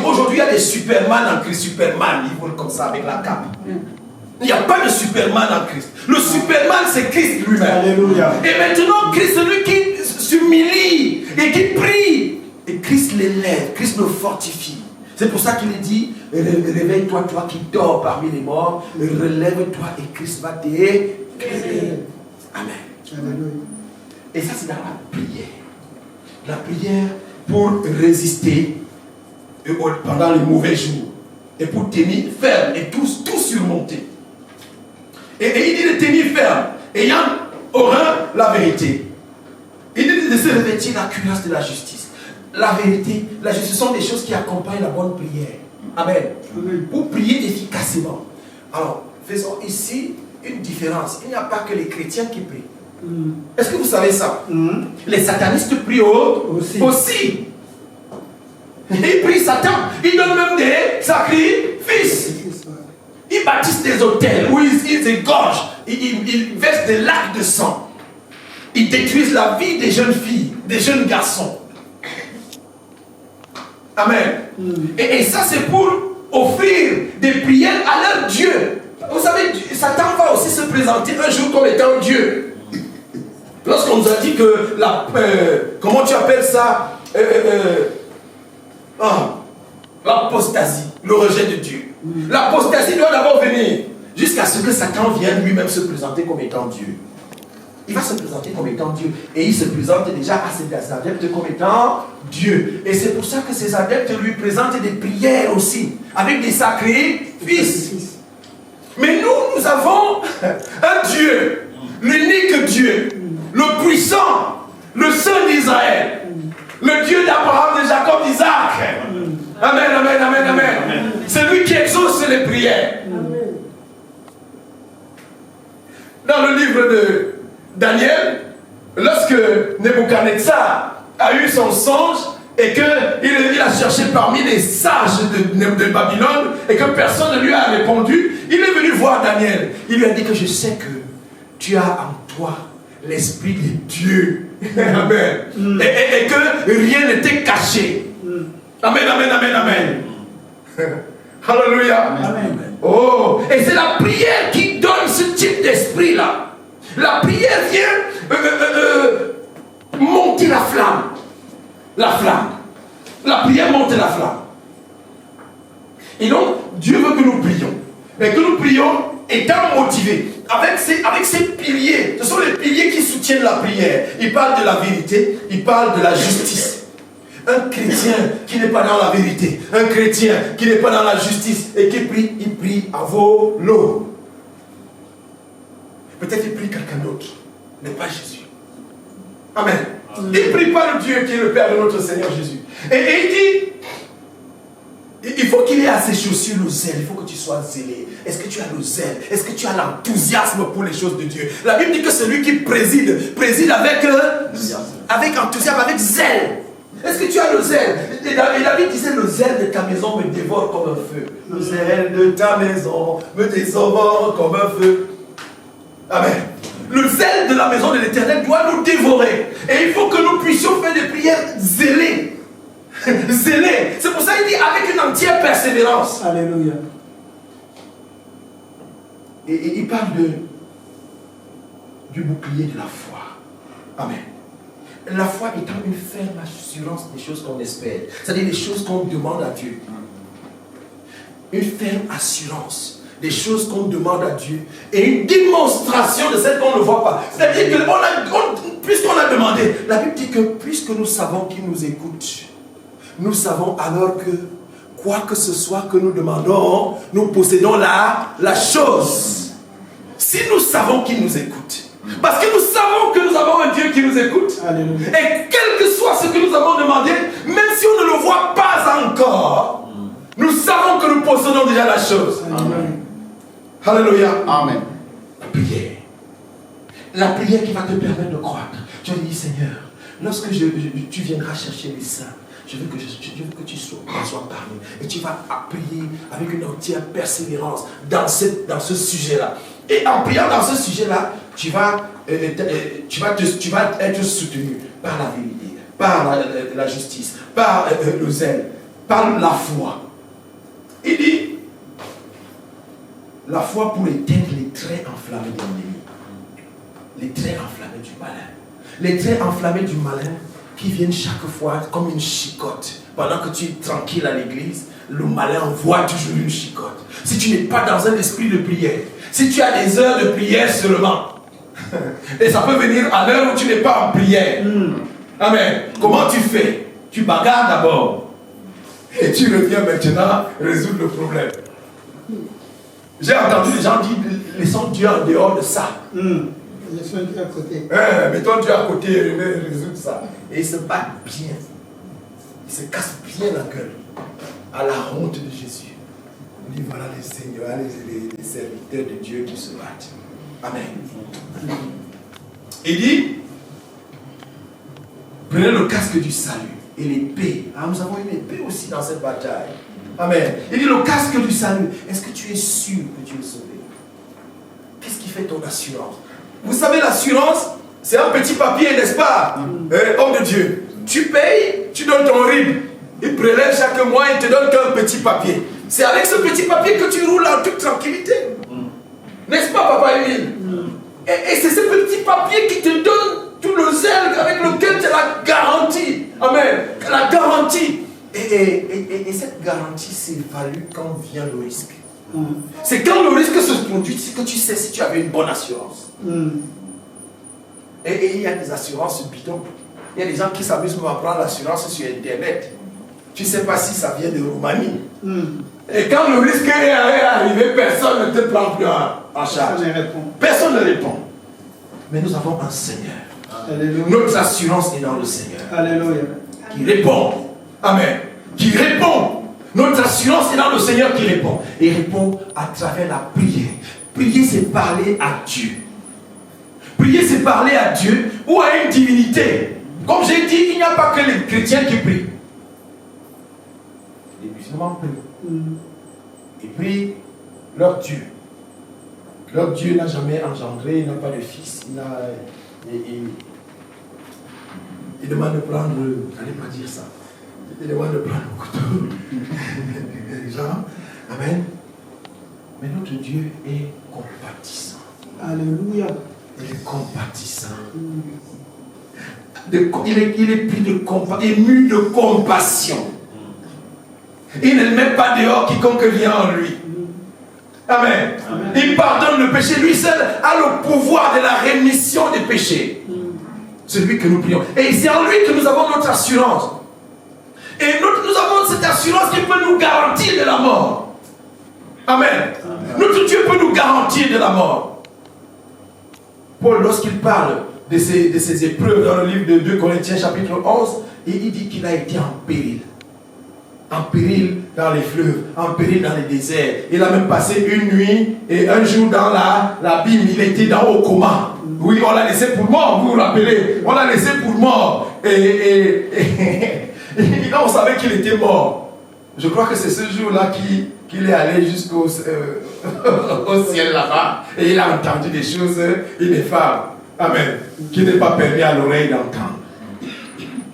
Aujourd'hui, il y a des Superman en Christ. Superman, ils volent comme ça avec la cape. Il n'y a pas de Superman en Christ. Le Superman, c'est Christ lui-même. Alléluia. Et maintenant, Christ, celui qui s'humilie et qui prie. Et Christ l'élève, Christ le fortifie. C'est pour ça qu'il est dit, réveille-toi, toi qui dors parmi les morts, relève-toi et Christ va t'aider. Amen. Alléluia. Et ça, c'est dans la prière. La prière pour résister pendant les mauvais jours. Et pour tenir ferme et tout surmonter. Et il dit de tenir ferme, ayant au rein la vérité. Il dit de se revêtir la cuirasse de la justice. La vérité, la justice sont des choses qui accompagnent la bonne prière. Amen. Pour prier efficacement. Alors, faisons ici une différence. Il n'y a pas que les chrétiens qui prient. Est-ce que vous savez ça? Les satanistes prient aussi. Ils prient Satan. Ils donnent même des sacrifices. Ils bâtissent des hôtels où ils égorgent. Ils versent des lacs de sang. Ils détruisent la vie des jeunes filles, des jeunes garçons. Amen. Et ça, c'est pour offrir des prières à leur Dieu. Vous savez, Satan va aussi se présenter un jour comme étant Dieu. Lorsqu'on nous a dit que comment tu appelles ça, l'apostasie, le rejet de Dieu. L'apostasie doit d'abord venir jusqu'à ce que Satan vienne lui-même se présenter comme étant Dieu. Il va se présenter comme étant Dieu. Et il se présente déjà à ses adeptes comme étant Dieu. Et c'est pour ça que ses adeptes lui présentent des prières aussi, avec des sacrifices. Mais nous avons un Dieu, l'unique Dieu, le puissant, le Saint d'Israël, le Dieu d'Abraham, de Jacob, d'Isaac. Amen, amen, amen, amen. C'est lui qui exauce les prières. Dans le livre de Daniel, lorsque Nebuchadnezzar a eu son songe et qu'il a cherché parmi les sages de Babylone et que personne ne lui a répondu, il est venu voir Daniel. Il lui a dit que je sais que tu as en toi l'esprit de Dieu. Amen. Et que rien n'était caché. Amen, amen, amen, amen. Alléluia. Amen. Oh, et c'est la prière qui donne ce type d'esprit-là. La prière vient monter la flamme. La flamme. La prière monte la flamme. Et donc, Dieu veut que nous prions. Mais que nous prions étant motivés. Avec ces piliers. Ce sont les piliers qui soutiennent la prière. Il parle de la vérité. Il parle de la justice. Un chrétien qui n'est pas dans la vérité. Un chrétien qui n'est pas dans la justice. Et qui prie, il prie à volo. Peut-être il prie quelqu'un d'autre, mais pas Jésus. Amen. Il ne prie pas le Dieu qui est le Père de notre Seigneur Jésus. Et il dit, il faut qu'il ait à ses chaussures le zèle. Il faut que tu sois zélé. Est-ce que tu as le zèle? Est-ce que tu as l'enthousiasme pour les choses de Dieu? La Bible dit que celui qui préside avec enthousiasme, avec zèle. Est-ce que tu as le zèle? Et David disait, le zèle de ta maison me dévore comme un feu. Le zèle de ta maison me dévore comme un feu. Amen. Le zèle de la maison de l'Éternel doit nous dévorer. Et il faut que nous puissions faire des prières zélées. Zélé. C'est pour ça qu'il dit avec une entière persévérance. Alléluia. Et il parle du bouclier de la foi. Amen. La foi étant une ferme assurance des choses qu'on espère. C'est-à-dire des choses qu'on demande à Dieu. Une ferme assurance des choses qu'on demande à Dieu. Et une démonstration de celles qu'on ne voit pas. C'est-à-dire que puisqu'on a demandé, la Bible dit que puisque nous savons qu'il nous écoute, nous savons alors que quoi que ce soit que nous demandons, nous possédons la chose. Si nous savons qu'il nous écoute, parce que nous savons que nous avons un Dieu qui nous écoute, Alléluia. et quel que soit ce que nous avons demandé, même si on ne le voit pas encore, nous savons que nous possédons déjà la chose. Amen. Alléluia. Amen. La prière. La prière qui va te permettre de croître. Tu vas dire, Seigneur, lorsque tu viendras chercher les saints, je veux que tu sois parmi. Et tu vas prier avec une entière persévérance dans ce sujet-là. Et en priant dans ce sujet-là, tu vas être soutenu par la vérité, par la justice, par le zèle, par la foi. Il dit, la foi pour éteindre les traits enflammés de l'ennemi. Les traits enflammés du malin. Les traits enflammés du malin qui viennent chaque fois comme une chicotte. Pendant que tu es tranquille à l'église, le malin envoie toujours une chicotte. Si tu n'es pas dans un esprit de prière, si tu as des heures de prière seulement, et ça peut venir à l'heure où tu n'es pas en prière. Amen. Comment tu fais? Tu bagarres d'abord. Et tu reviens maintenant résoudre le problème. J'ai entendu les gens dire, laissons Dieu en dehors de ça. Laissons Dieu à côté. Mettons Dieu à côté et résoudre ça. Et ils se battent bien. Ils se cassent bien la gueule. À la honte de Jésus. On dit voilà les seigneurs, les serviteurs de Dieu qui se battent. Amen. Il dit, prenez le casque du salut et l'épée. Nous avons une épée aussi dans cette bataille. Amen. Il dit le casque du salut. Est-ce que tu es sûr que tu es sauvé? Qu'est-ce qui fait ton assurance? Vous savez, l'assurance, c'est un petit papier, n'est-ce pas? Homme de Dieu. Tu payes, tu donnes ton RIB. Il prélève chaque mois et te donne qu'un petit papier. C'est avec ce petit papier que tu roules en toute tranquillité. N'est-ce pas, Papa Émile? Et c'est ce petit papier qui te donne tout le zèle avec lequel tu as la garantie. Amen. La garantie. Et cette garantie s'évalue quand vient le risque. C'est quand le risque se produit que tu sais si tu avais une bonne assurance. Et il y a des assurances bidons. Il y a des gens qui s'amusent à prendre l'assurance sur Internet. Tu ne sais pas si ça vient de Roumanie. Et quand le risque est arrivé, personne ne te prend plus en charge. Personne ne répond. Mais nous avons un Seigneur. Alléluia. Notre assurance est dans le Seigneur. Alléluia. Qui répond. Amen. Qui répond. Notre assurance est dans le Seigneur qui répond. Et il répond à travers la prière. Prier, c'est parler à Dieu. Prier, c'est parler à Dieu ou à une divinité. Comme j'ai dit, il n'y a pas que les chrétiens qui prient. Les musulmans prient. Ils prient leur Dieu. Leur Dieu n'a jamais engendré, il n'a pas de fils. Il demande de prendre, allez pas dire ça. Il demande de prendre le couteau. Genre, amen. Mais notre Dieu est compatissant. Alléluia. Il est compatissant. Il est pris de compassion, ému de compassion. Il ne met pas dehors quiconque vient en lui. Amen. Amen. Il pardonne le péché. Lui seul a le pouvoir de la rémission des péchés. C'est lui que nous prions. Et c'est en lui que nous avons notre assurance. Et nous avons cette assurance qui peut nous garantir de la mort. Amen. Amen. Notre Dieu peut nous garantir de la mort. Paul, lorsqu'il parle de ces épreuves dans le livre de 2 Corinthiens chapitre 11, il dit qu'il a été en péril. En péril dans les fleuves, en péril dans les déserts. Il a même passé une nuit et un jour dans l'abîme. Il était au coma. Oui, on l'a laissé pour mort, vous vous rappelez. On l'a laissé pour mort. Et on savait qu'il était mort. Je crois que c'est ce jour-là qu'il est allé jusqu'au au ciel là-bas. Et il a entendu des choses ineffables. Amen. Qui n'est pas permis à l'oreille d'entendre.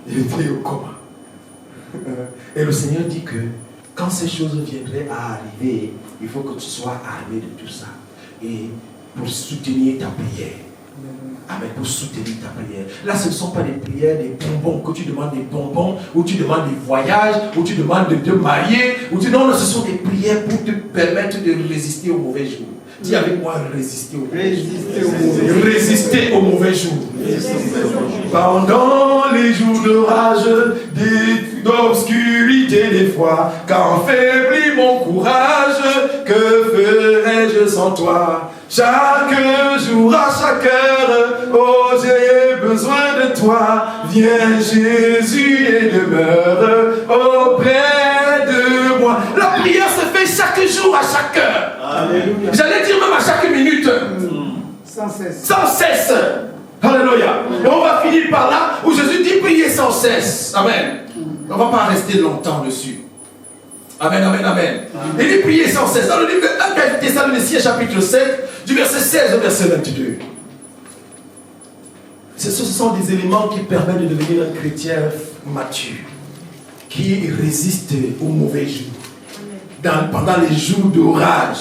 Il était au coma. Et le Seigneur dit que quand ces choses viendraient à arriver, il faut que tu sois armé de tout ça. Et pour soutenir ta prière. Amen. Pour soutenir ta prière. Là, ce ne sont pas des prières, des bonbons, que tu demandes des bonbons, ou tu demandes des voyages, ou tu demandes de te marier, ou tu... Non, ce sont des prières pour te permettre de résister aux mauvais jours. Dis avec moi, résister aux mauvais jours. Résister aux mauvais jours. Pendant les jours d'orage, d'obscurité des fois, quand faiblit mon courage, que ferais-je sans toi? Chaque jour, à chaque heure, oh j'ai besoin de toi. Viens Jésus et demeure auprès de moi. La prière se fait chaque jour, à chaque heure. Alléluia. J'allais dire même à chaque minute. Sans cesse. Sans cesse. Alléluia. Et on va finir par là où Jésus dit prier sans cesse. Amen. On ne va pas rester longtemps dessus. Amen, amen, amen. Il dit prier sans cesse. Dans le livre de 1 Thessaloniciens chapitre 7, du verset 16 au verset 22. Ce sont des éléments qui permettent de devenir un chrétien mature, qui résiste aux mauvais jours. Pendant les jours d'orage,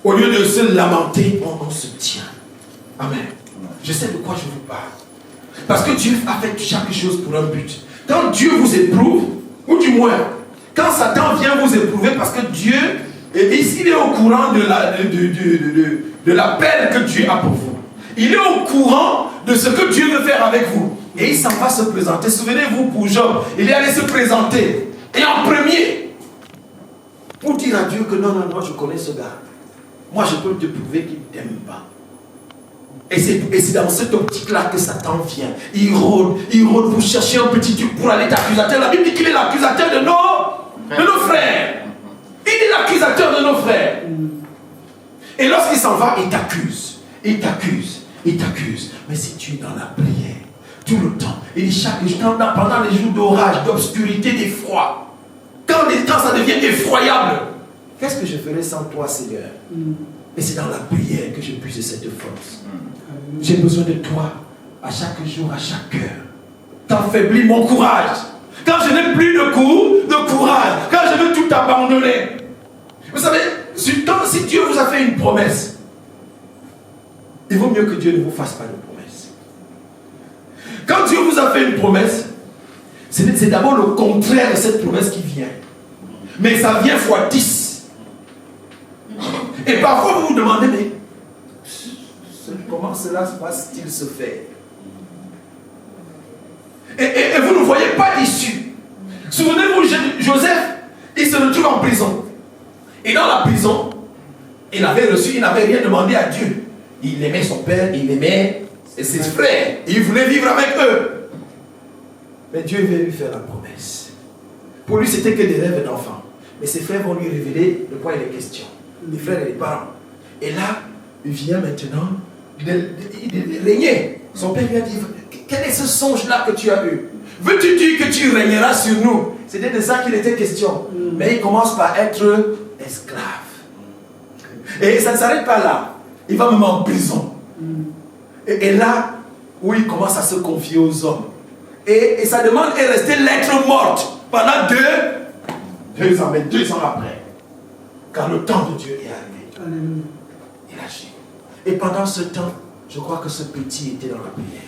au lieu de se lamenter, on se tient. Amen. Je sais de quoi je vous parle. Parce que Dieu a fait chaque chose pour un but. Quand Dieu vous éprouve, ou du moins, quand Satan vient vous éprouver, parce que Dieu, il est au courant de l'appel que Dieu a pour vous. Il est au courant de ce que Dieu veut faire avec vous. Et il s'en va se présenter. Souvenez-vous pour Job, il est allé se présenter. Et en premier, pour dire à Dieu que non, je connais ce gars. Moi, je peux te prouver qu'il ne t'aime pas. Et c'est dans cette optique-là que Satan vient. Il rôde pour chercher un petit truc pour aller t'accusateur. La Bible dit qu'il est l'accusateur de nos frères. Il est l'accusateur de nos frères. Et lorsqu'il s'en va, il t'accuse. Il t'accuse. Il t'accuse. Mais si tu es dans la prière, tout le temps, il dit chaque jour, pendant les jours d'orage, d'obscurité, d'effroi, quand ça devient effroyable, qu'est-ce que je ferai sans toi, Seigneur? Et c'est dans la prière que je puise cette force. J'ai besoin de toi à chaque jour, à chaque heure. T'affaiblis mon courage. Quand je n'ai plus de courage, quand je veux tout abandonner. Vous savez, si Dieu vous a fait une promesse, il vaut mieux que Dieu ne vous fasse pas de promesse. Quand Dieu vous a fait une promesse, c'est d'abord le contraire de cette promesse qui vient. Mais ça vient fois 10. Et parfois vous vous demandez, mais comment cela va-t-il se faire? Et vous ne voyez pas d'issue. Souvenez-vous, Joseph, il se retrouve en prison. Et dans la prison, il n'avait rien demandé à Dieu. Il aimait son père, il aimait ses frères. Il voulait vivre avec eux. Mais Dieu veut lui faire la promesse. Pour lui, c'était que des rêves d'enfant. Mais ses frères vont lui révéler de quoi il est question. Les frères et les parents. Et là, il vient maintenant de régner. Son père lui a dit, quel est ce songe-là que tu as eu? Veux-tu dire que tu régneras sur nous? C'était de ça qu'il était question. Mais il commence par être esclave. Et ça ne s'arrête pas là. Il va même en prison. Et là, où il commence à se confier aux hommes. Et sa demande est restée lettre morte pendant 2 ans, mais 2 ans après. Quand le temps de Dieu est arrivé, il agit. Et pendant ce temps, je crois que ce petit était dans la prière.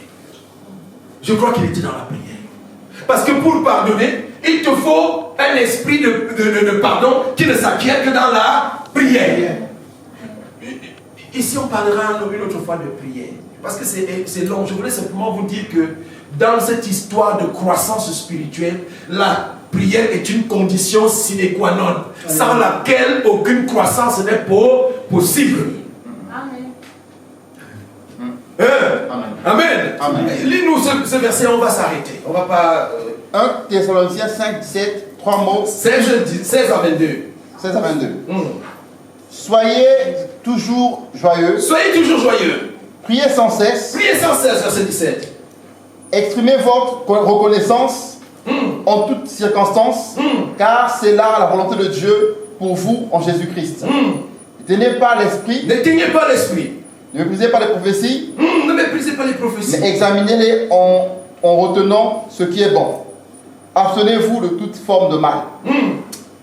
Je crois qu'il était dans la prière. Parce que pour pardonner, il te faut un esprit de pardon qui ne s'acquiert que dans la prière. Ici, on parlera une autre fois de prière. Parce que c'est long. Je voulais simplement vous dire que dans cette histoire de croissance spirituelle, la prière est une condition sine qua non, sans laquelle aucune croissance n'est possible. Amen. Lis-nous ce verset, on va s'arrêter. On va pas. 1 Thessaloniciens 5, 17, 3 mots. 16 à 22. 16 à 22. Soyez toujours joyeux. Soyez toujours joyeux. Priez sans cesse. Priez sans cesse, verset 17. Exprimez votre reconnaissance en toutes circonstances, car c'est là la volonté de Dieu pour vous en Jésus-Christ. Ne tenez pas l'esprit. Ne tenez pas l'esprit. Ne méprisez pas les prophéties. Ne méprisez pas les prophéties. Mais examinez-les en retenant ce qui est bon. Abstenez-vous de toute forme de mal.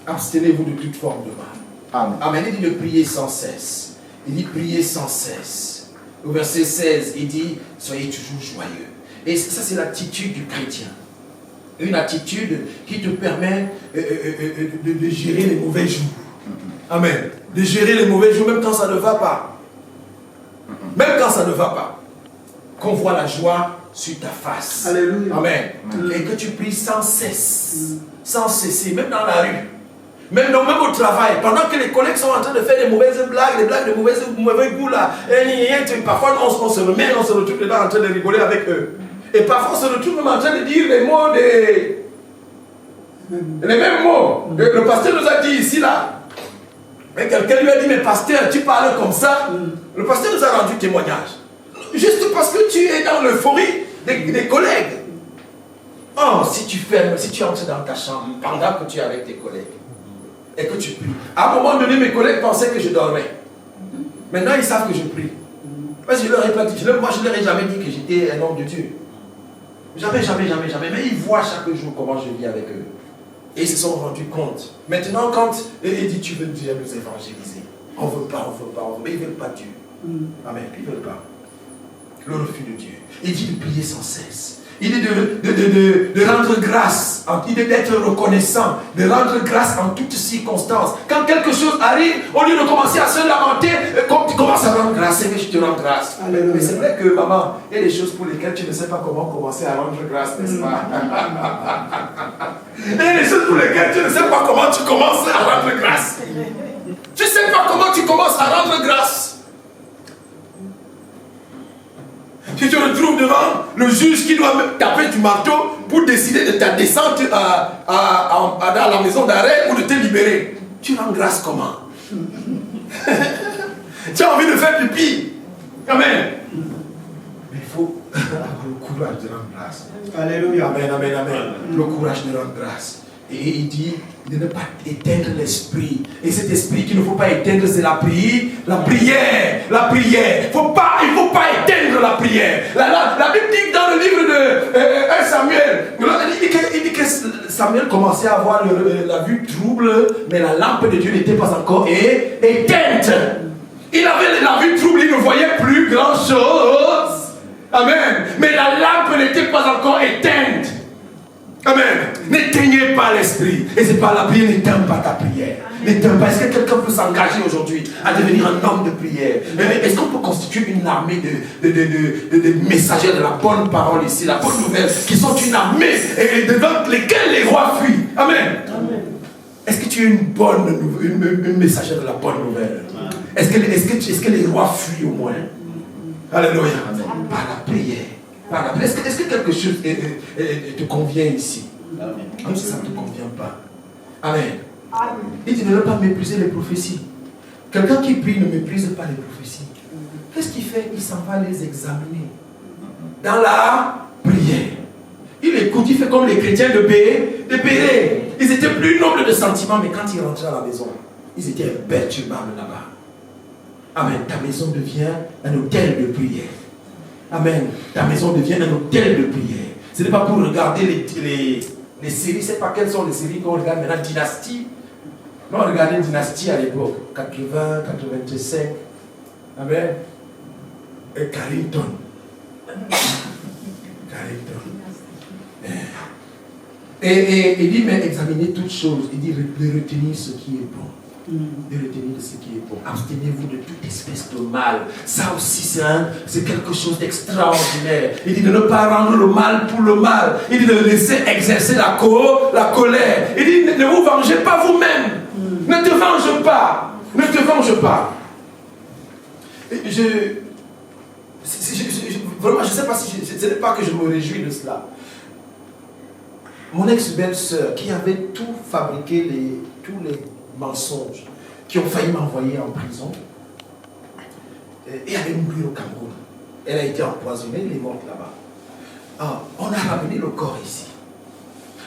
Abstenez-vous de toute forme de mal. Amen. Amen. Il dit de prier sans cesse. Il dit prier sans cesse. Au verset 16, il dit soyez toujours joyeux. Et ça, c'est l'attitude du chrétien. Une attitude qui te permet de gérer les mauvais jours. Amen. De gérer les mauvais jours, même quand ça ne va pas. Même quand ça ne va pas. Qu'on voit la joie sur ta face. Alléluia. Amen. Et que tu pries sans cesse. Sans cesser, même dans la rue. Même au travail, pendant que les collègues sont en train de faire des mauvaises blagues, des blagues de mauvais goût là, et parfois on se remet, on se retrouve dedans en train de rigoler avec eux. Et parfois on se retrouve même en train de dire les mots les mêmes mots. Le pasteur nous a dit ici là. Et quelqu'un lui a dit, mais pasteur, tu parles comme ça. Le pasteur nous a rendu témoignage. Juste parce que tu es dans l'euphorie des collègues. Oh, si tu entres dans ta chambre pendant que tu es avec tes collègues et que tu pries. À un moment donné, mes collègues pensaient que je dormais. Maintenant, ils savent que je prie. Parce que je leur ai pas dit, moi je leur ai jamais dit que j'étais un homme de Dieu. Jamais. Mais ils voient chaque jour comment je vis avec eux. Et ils se sont rendus compte. Maintenant, quand il dit, tu veux nous évangéliser. On ne veut pas. Mais ils ne veulent pas Dieu. Amen. Ils ne veulent pas. Le refus de Dieu. Il dit de prier sans cesse. Il dit de rendre grâce. Il dit d'être reconnaissant. De rendre grâce en toutes circonstances. Quand quelque chose arrive, au lieu de commencer à se lamenter, quand tu commences à rendre grâce, c'est que je te rends grâce. Alléluia. Mais c'est vrai que, maman, il y a des choses pour lesquelles tu ne sais pas comment commencer à rendre grâce, n'est-ce pas? Il y a des choses pour lesquelles tu ne sais pas comment tu commences à rendre grâce. Tu ne sais pas comment tu commences à rendre grâce. Tu te retrouves devant le juge qui doit taper du marteau pour décider de ta descente dans la maison d'arrêt ou de te libérer. Tu rends grâce comment? Tu as envie de faire pipi. Amen. Mais il faut avoir le courage de rendre grâce. Alléluia. Amen. Le courage de rendre grâce. Et il dit de ne pas éteindre l'esprit. Et cet esprit qu'il ne faut pas éteindre, c'est la prière. La prière. Il ne faut pas éteindre la prière. La Bible dit dans le livre de 1 Samuel, il dit que Samuel commençait à avoir la vue trouble, mais la lampe de Dieu n'était pas encore éteinte. Il avait la vue trouble, il ne voyait plus grand chose. Amen. Mais la lampe n'était pas encore éteinte. Amen. N'éteignez pas l'esprit. Et c'est pas la prière, n'éteins pas ta prière. N'éteins pas. Est-ce que quelqu'un peut s'engager aujourd'hui à devenir un homme de prière? Est-ce qu'on peut constituer une armée de messagers de la bonne parole ici, la bonne nouvelle, qui sont une armée et devant lesquels les rois fuient? Amen. Est-ce que tu es une messagère de la bonne nouvelle? Est-ce que les rois fuient au moins? Alléluia. Par la prière. Est-ce que quelque chose te convient ici? Même si ça ne te convient pas. Amen. Il dit de ne pas mépriser les prophéties. Quelqu'un qui prie ne méprise pas les prophéties. Qu'est-ce qu'il fait? Il s'en va les examiner. Dans la prière. Il écoute, il fait comme les chrétiens de Béret. Ils étaient plus nobles de sentiments, mais quand ils rentraient à la maison, ils étaient imperturbables là-bas. Amen. Ta maison devient un hôtel de prière. Amen. Ta maison devient un hôtel de prière. Ce n'est pas pour regarder les séries. Je ne sais pas quelles sont les séries qu'on regarde maintenant. Dynastie. Nous, on regardait Dynastie à l'époque. 80, 85. Amen. Et Carrington. Et il dit, mais examinez toutes choses. Il dit, de retenir ce qui est bon. De retenir ce qui est bon. Abstenez-vous de toute espèce de mal. Ça aussi, c'est quelque chose d'extraordinaire. Il dit de ne pas rendre le mal pour le mal. Il dit de laisser exercer la colère. Il dit ne vous vengez pas vous-même. Ne te venge pas. Ne te venge pas. Vraiment, je ne sais pas si ce n'est pas que je me réjouis de cela. Mon ex-belle-sœur qui avait tout fabriqué, tous les mensonges, qui ont failli m'envoyer en prison, et elle est mourir au Cameroun. Elle a été empoisonnée, elle est morte là-bas. On a ramené le corps ici.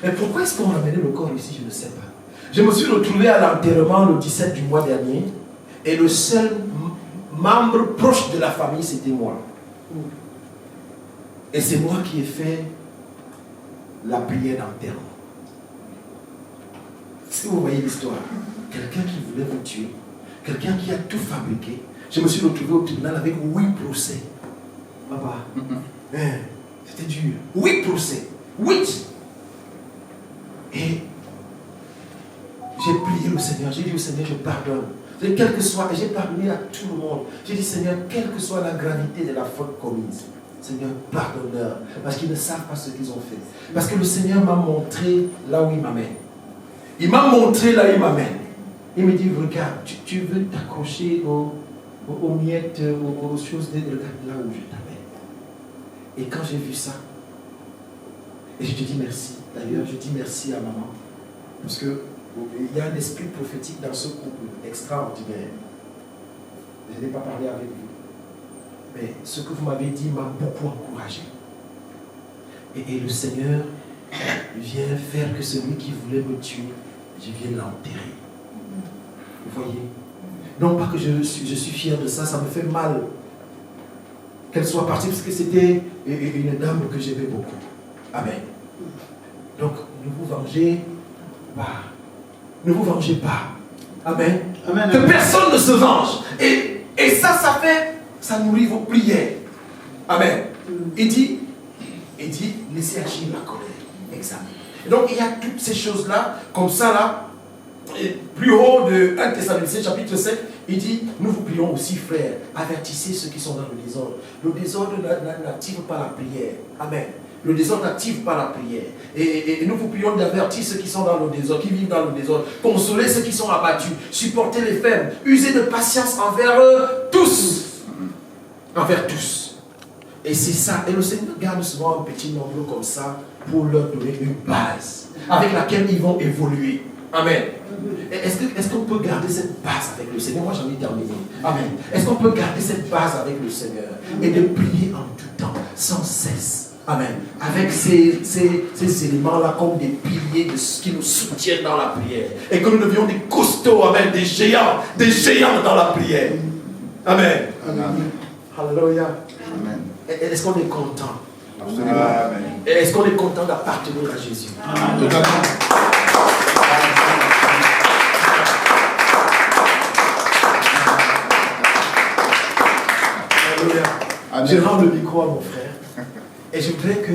Mais pourquoi est-ce qu'on a ramené le corps ici? Je ne sais pas. Je me suis retrouvé à l'enterrement le 17 du mois dernier, et le seul membre proche de la famille, c'était moi. Et c'est moi qui ai fait la prière d'enterrement. Est-ce que vous voyez l'histoire? Quelqu'un qui voulait vous tuer, quelqu'un qui a tout fabriqué. Je me suis retrouvé au tribunal avec 8 procès. Papa, c'était dur. 8 procès. 8. Et j'ai prié le Seigneur. J'ai dit au Seigneur, je pardonne. Quel que soit, et j'ai pardonné à tout le monde. J'ai dit, Seigneur, quelle que soit la gravité de la faute commise, Seigneur, pardonne-leur. Parce qu'ils ne savent pas ce qu'ils ont fait. Parce que le Seigneur m'a montré là où il m'amène. Il m'a montré là où il m'amène. Il me dit, regarde, tu veux t'accrocher aux miettes, aux choses, regarde là où je t'amène. Et quand j'ai vu ça, et je te dis merci. D'ailleurs, je dis merci à maman. Parce que il y a un esprit prophétique dans ce couple extraordinaire. Je n'ai pas parlé avec vous. Mais ce que vous m'avez dit m'a beaucoup encouragé. Et le Seigneur vient faire que celui qui voulait me tuer, je viens l'enterrer. Vous voyez? Non pas que je suis fier de ça, ça me fait mal qu'elle soit partie, parce que c'était une dame que j'aimais beaucoup. Amen. Donc, ne vous vengez pas. Ne vous vengez pas. Amen. Amen. Que personne ne se venge. Et ça nourrit vos prières. Amen. Il dit, laissez agir la colère. Exact. Donc il y a toutes ces choses-là, comme ça là, et plus haut de 1 Thessaloniciens chapitre 7, il dit, nous vous prions aussi frères, avertissez ceux qui sont dans le désordre. Le désordre n'active pas la prière. Amen. Le désordre n'active pas la prière. Et nous vous prions d'avertir ceux qui sont dans le désordre, qui vivent dans le désordre. Consolez ceux qui sont abattus. Supportez les faibles. Usez de patience envers eux tous. Envers tous. Et c'est ça. Et le Seigneur garde souvent un petit nombre comme ça pour leur donner une base avec laquelle ils vont évoluer. Amen. Est-ce qu'on peut garder cette base avec le Seigneur? Moi j'en ai terminé. Amen. Est-ce qu'on peut garder cette base avec le Seigneur et de prier en tout temps, sans cesse? Amen. Avec ces éléments-là comme des piliers qui nous soutiennent dans la prière. Et que nous devions des costauds, amen, des géants dans la prière. Amen. Amen. Alléluia. Amen. Est-ce qu'on est content? Absolument. Amen. Est-ce qu'on est content d'appartenir à Jésus? Amen. Alléluia. Je rends le micro à mon frère. Et je voudrais que,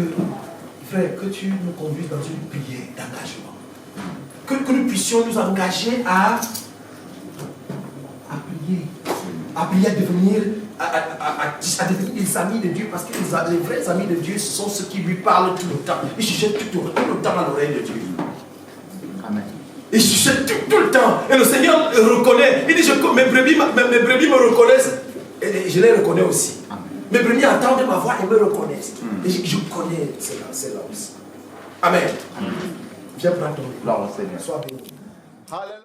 frère, que tu nous conduises dans une prière d'engagement. Que nous puissions nous engager à prier. À prier, à devenir des amis de Dieu. Parce que les vrais amis de Dieu, ce sont ceux qui lui parlent tout le temps. Ils chuchotent tout le temps à l'oreille de Dieu. Amen. Ils chuchotent tout le temps. Et le Seigneur reconnaît. Il dit, mes brebis me reconnaissent. Et je les reconnais aussi. Mes brebis entendent ma voix et me reconnaissent. Et je connais cela aussi. Amen. Viens prendre ton gloire au Seigneur. Sois béni. Alléluia.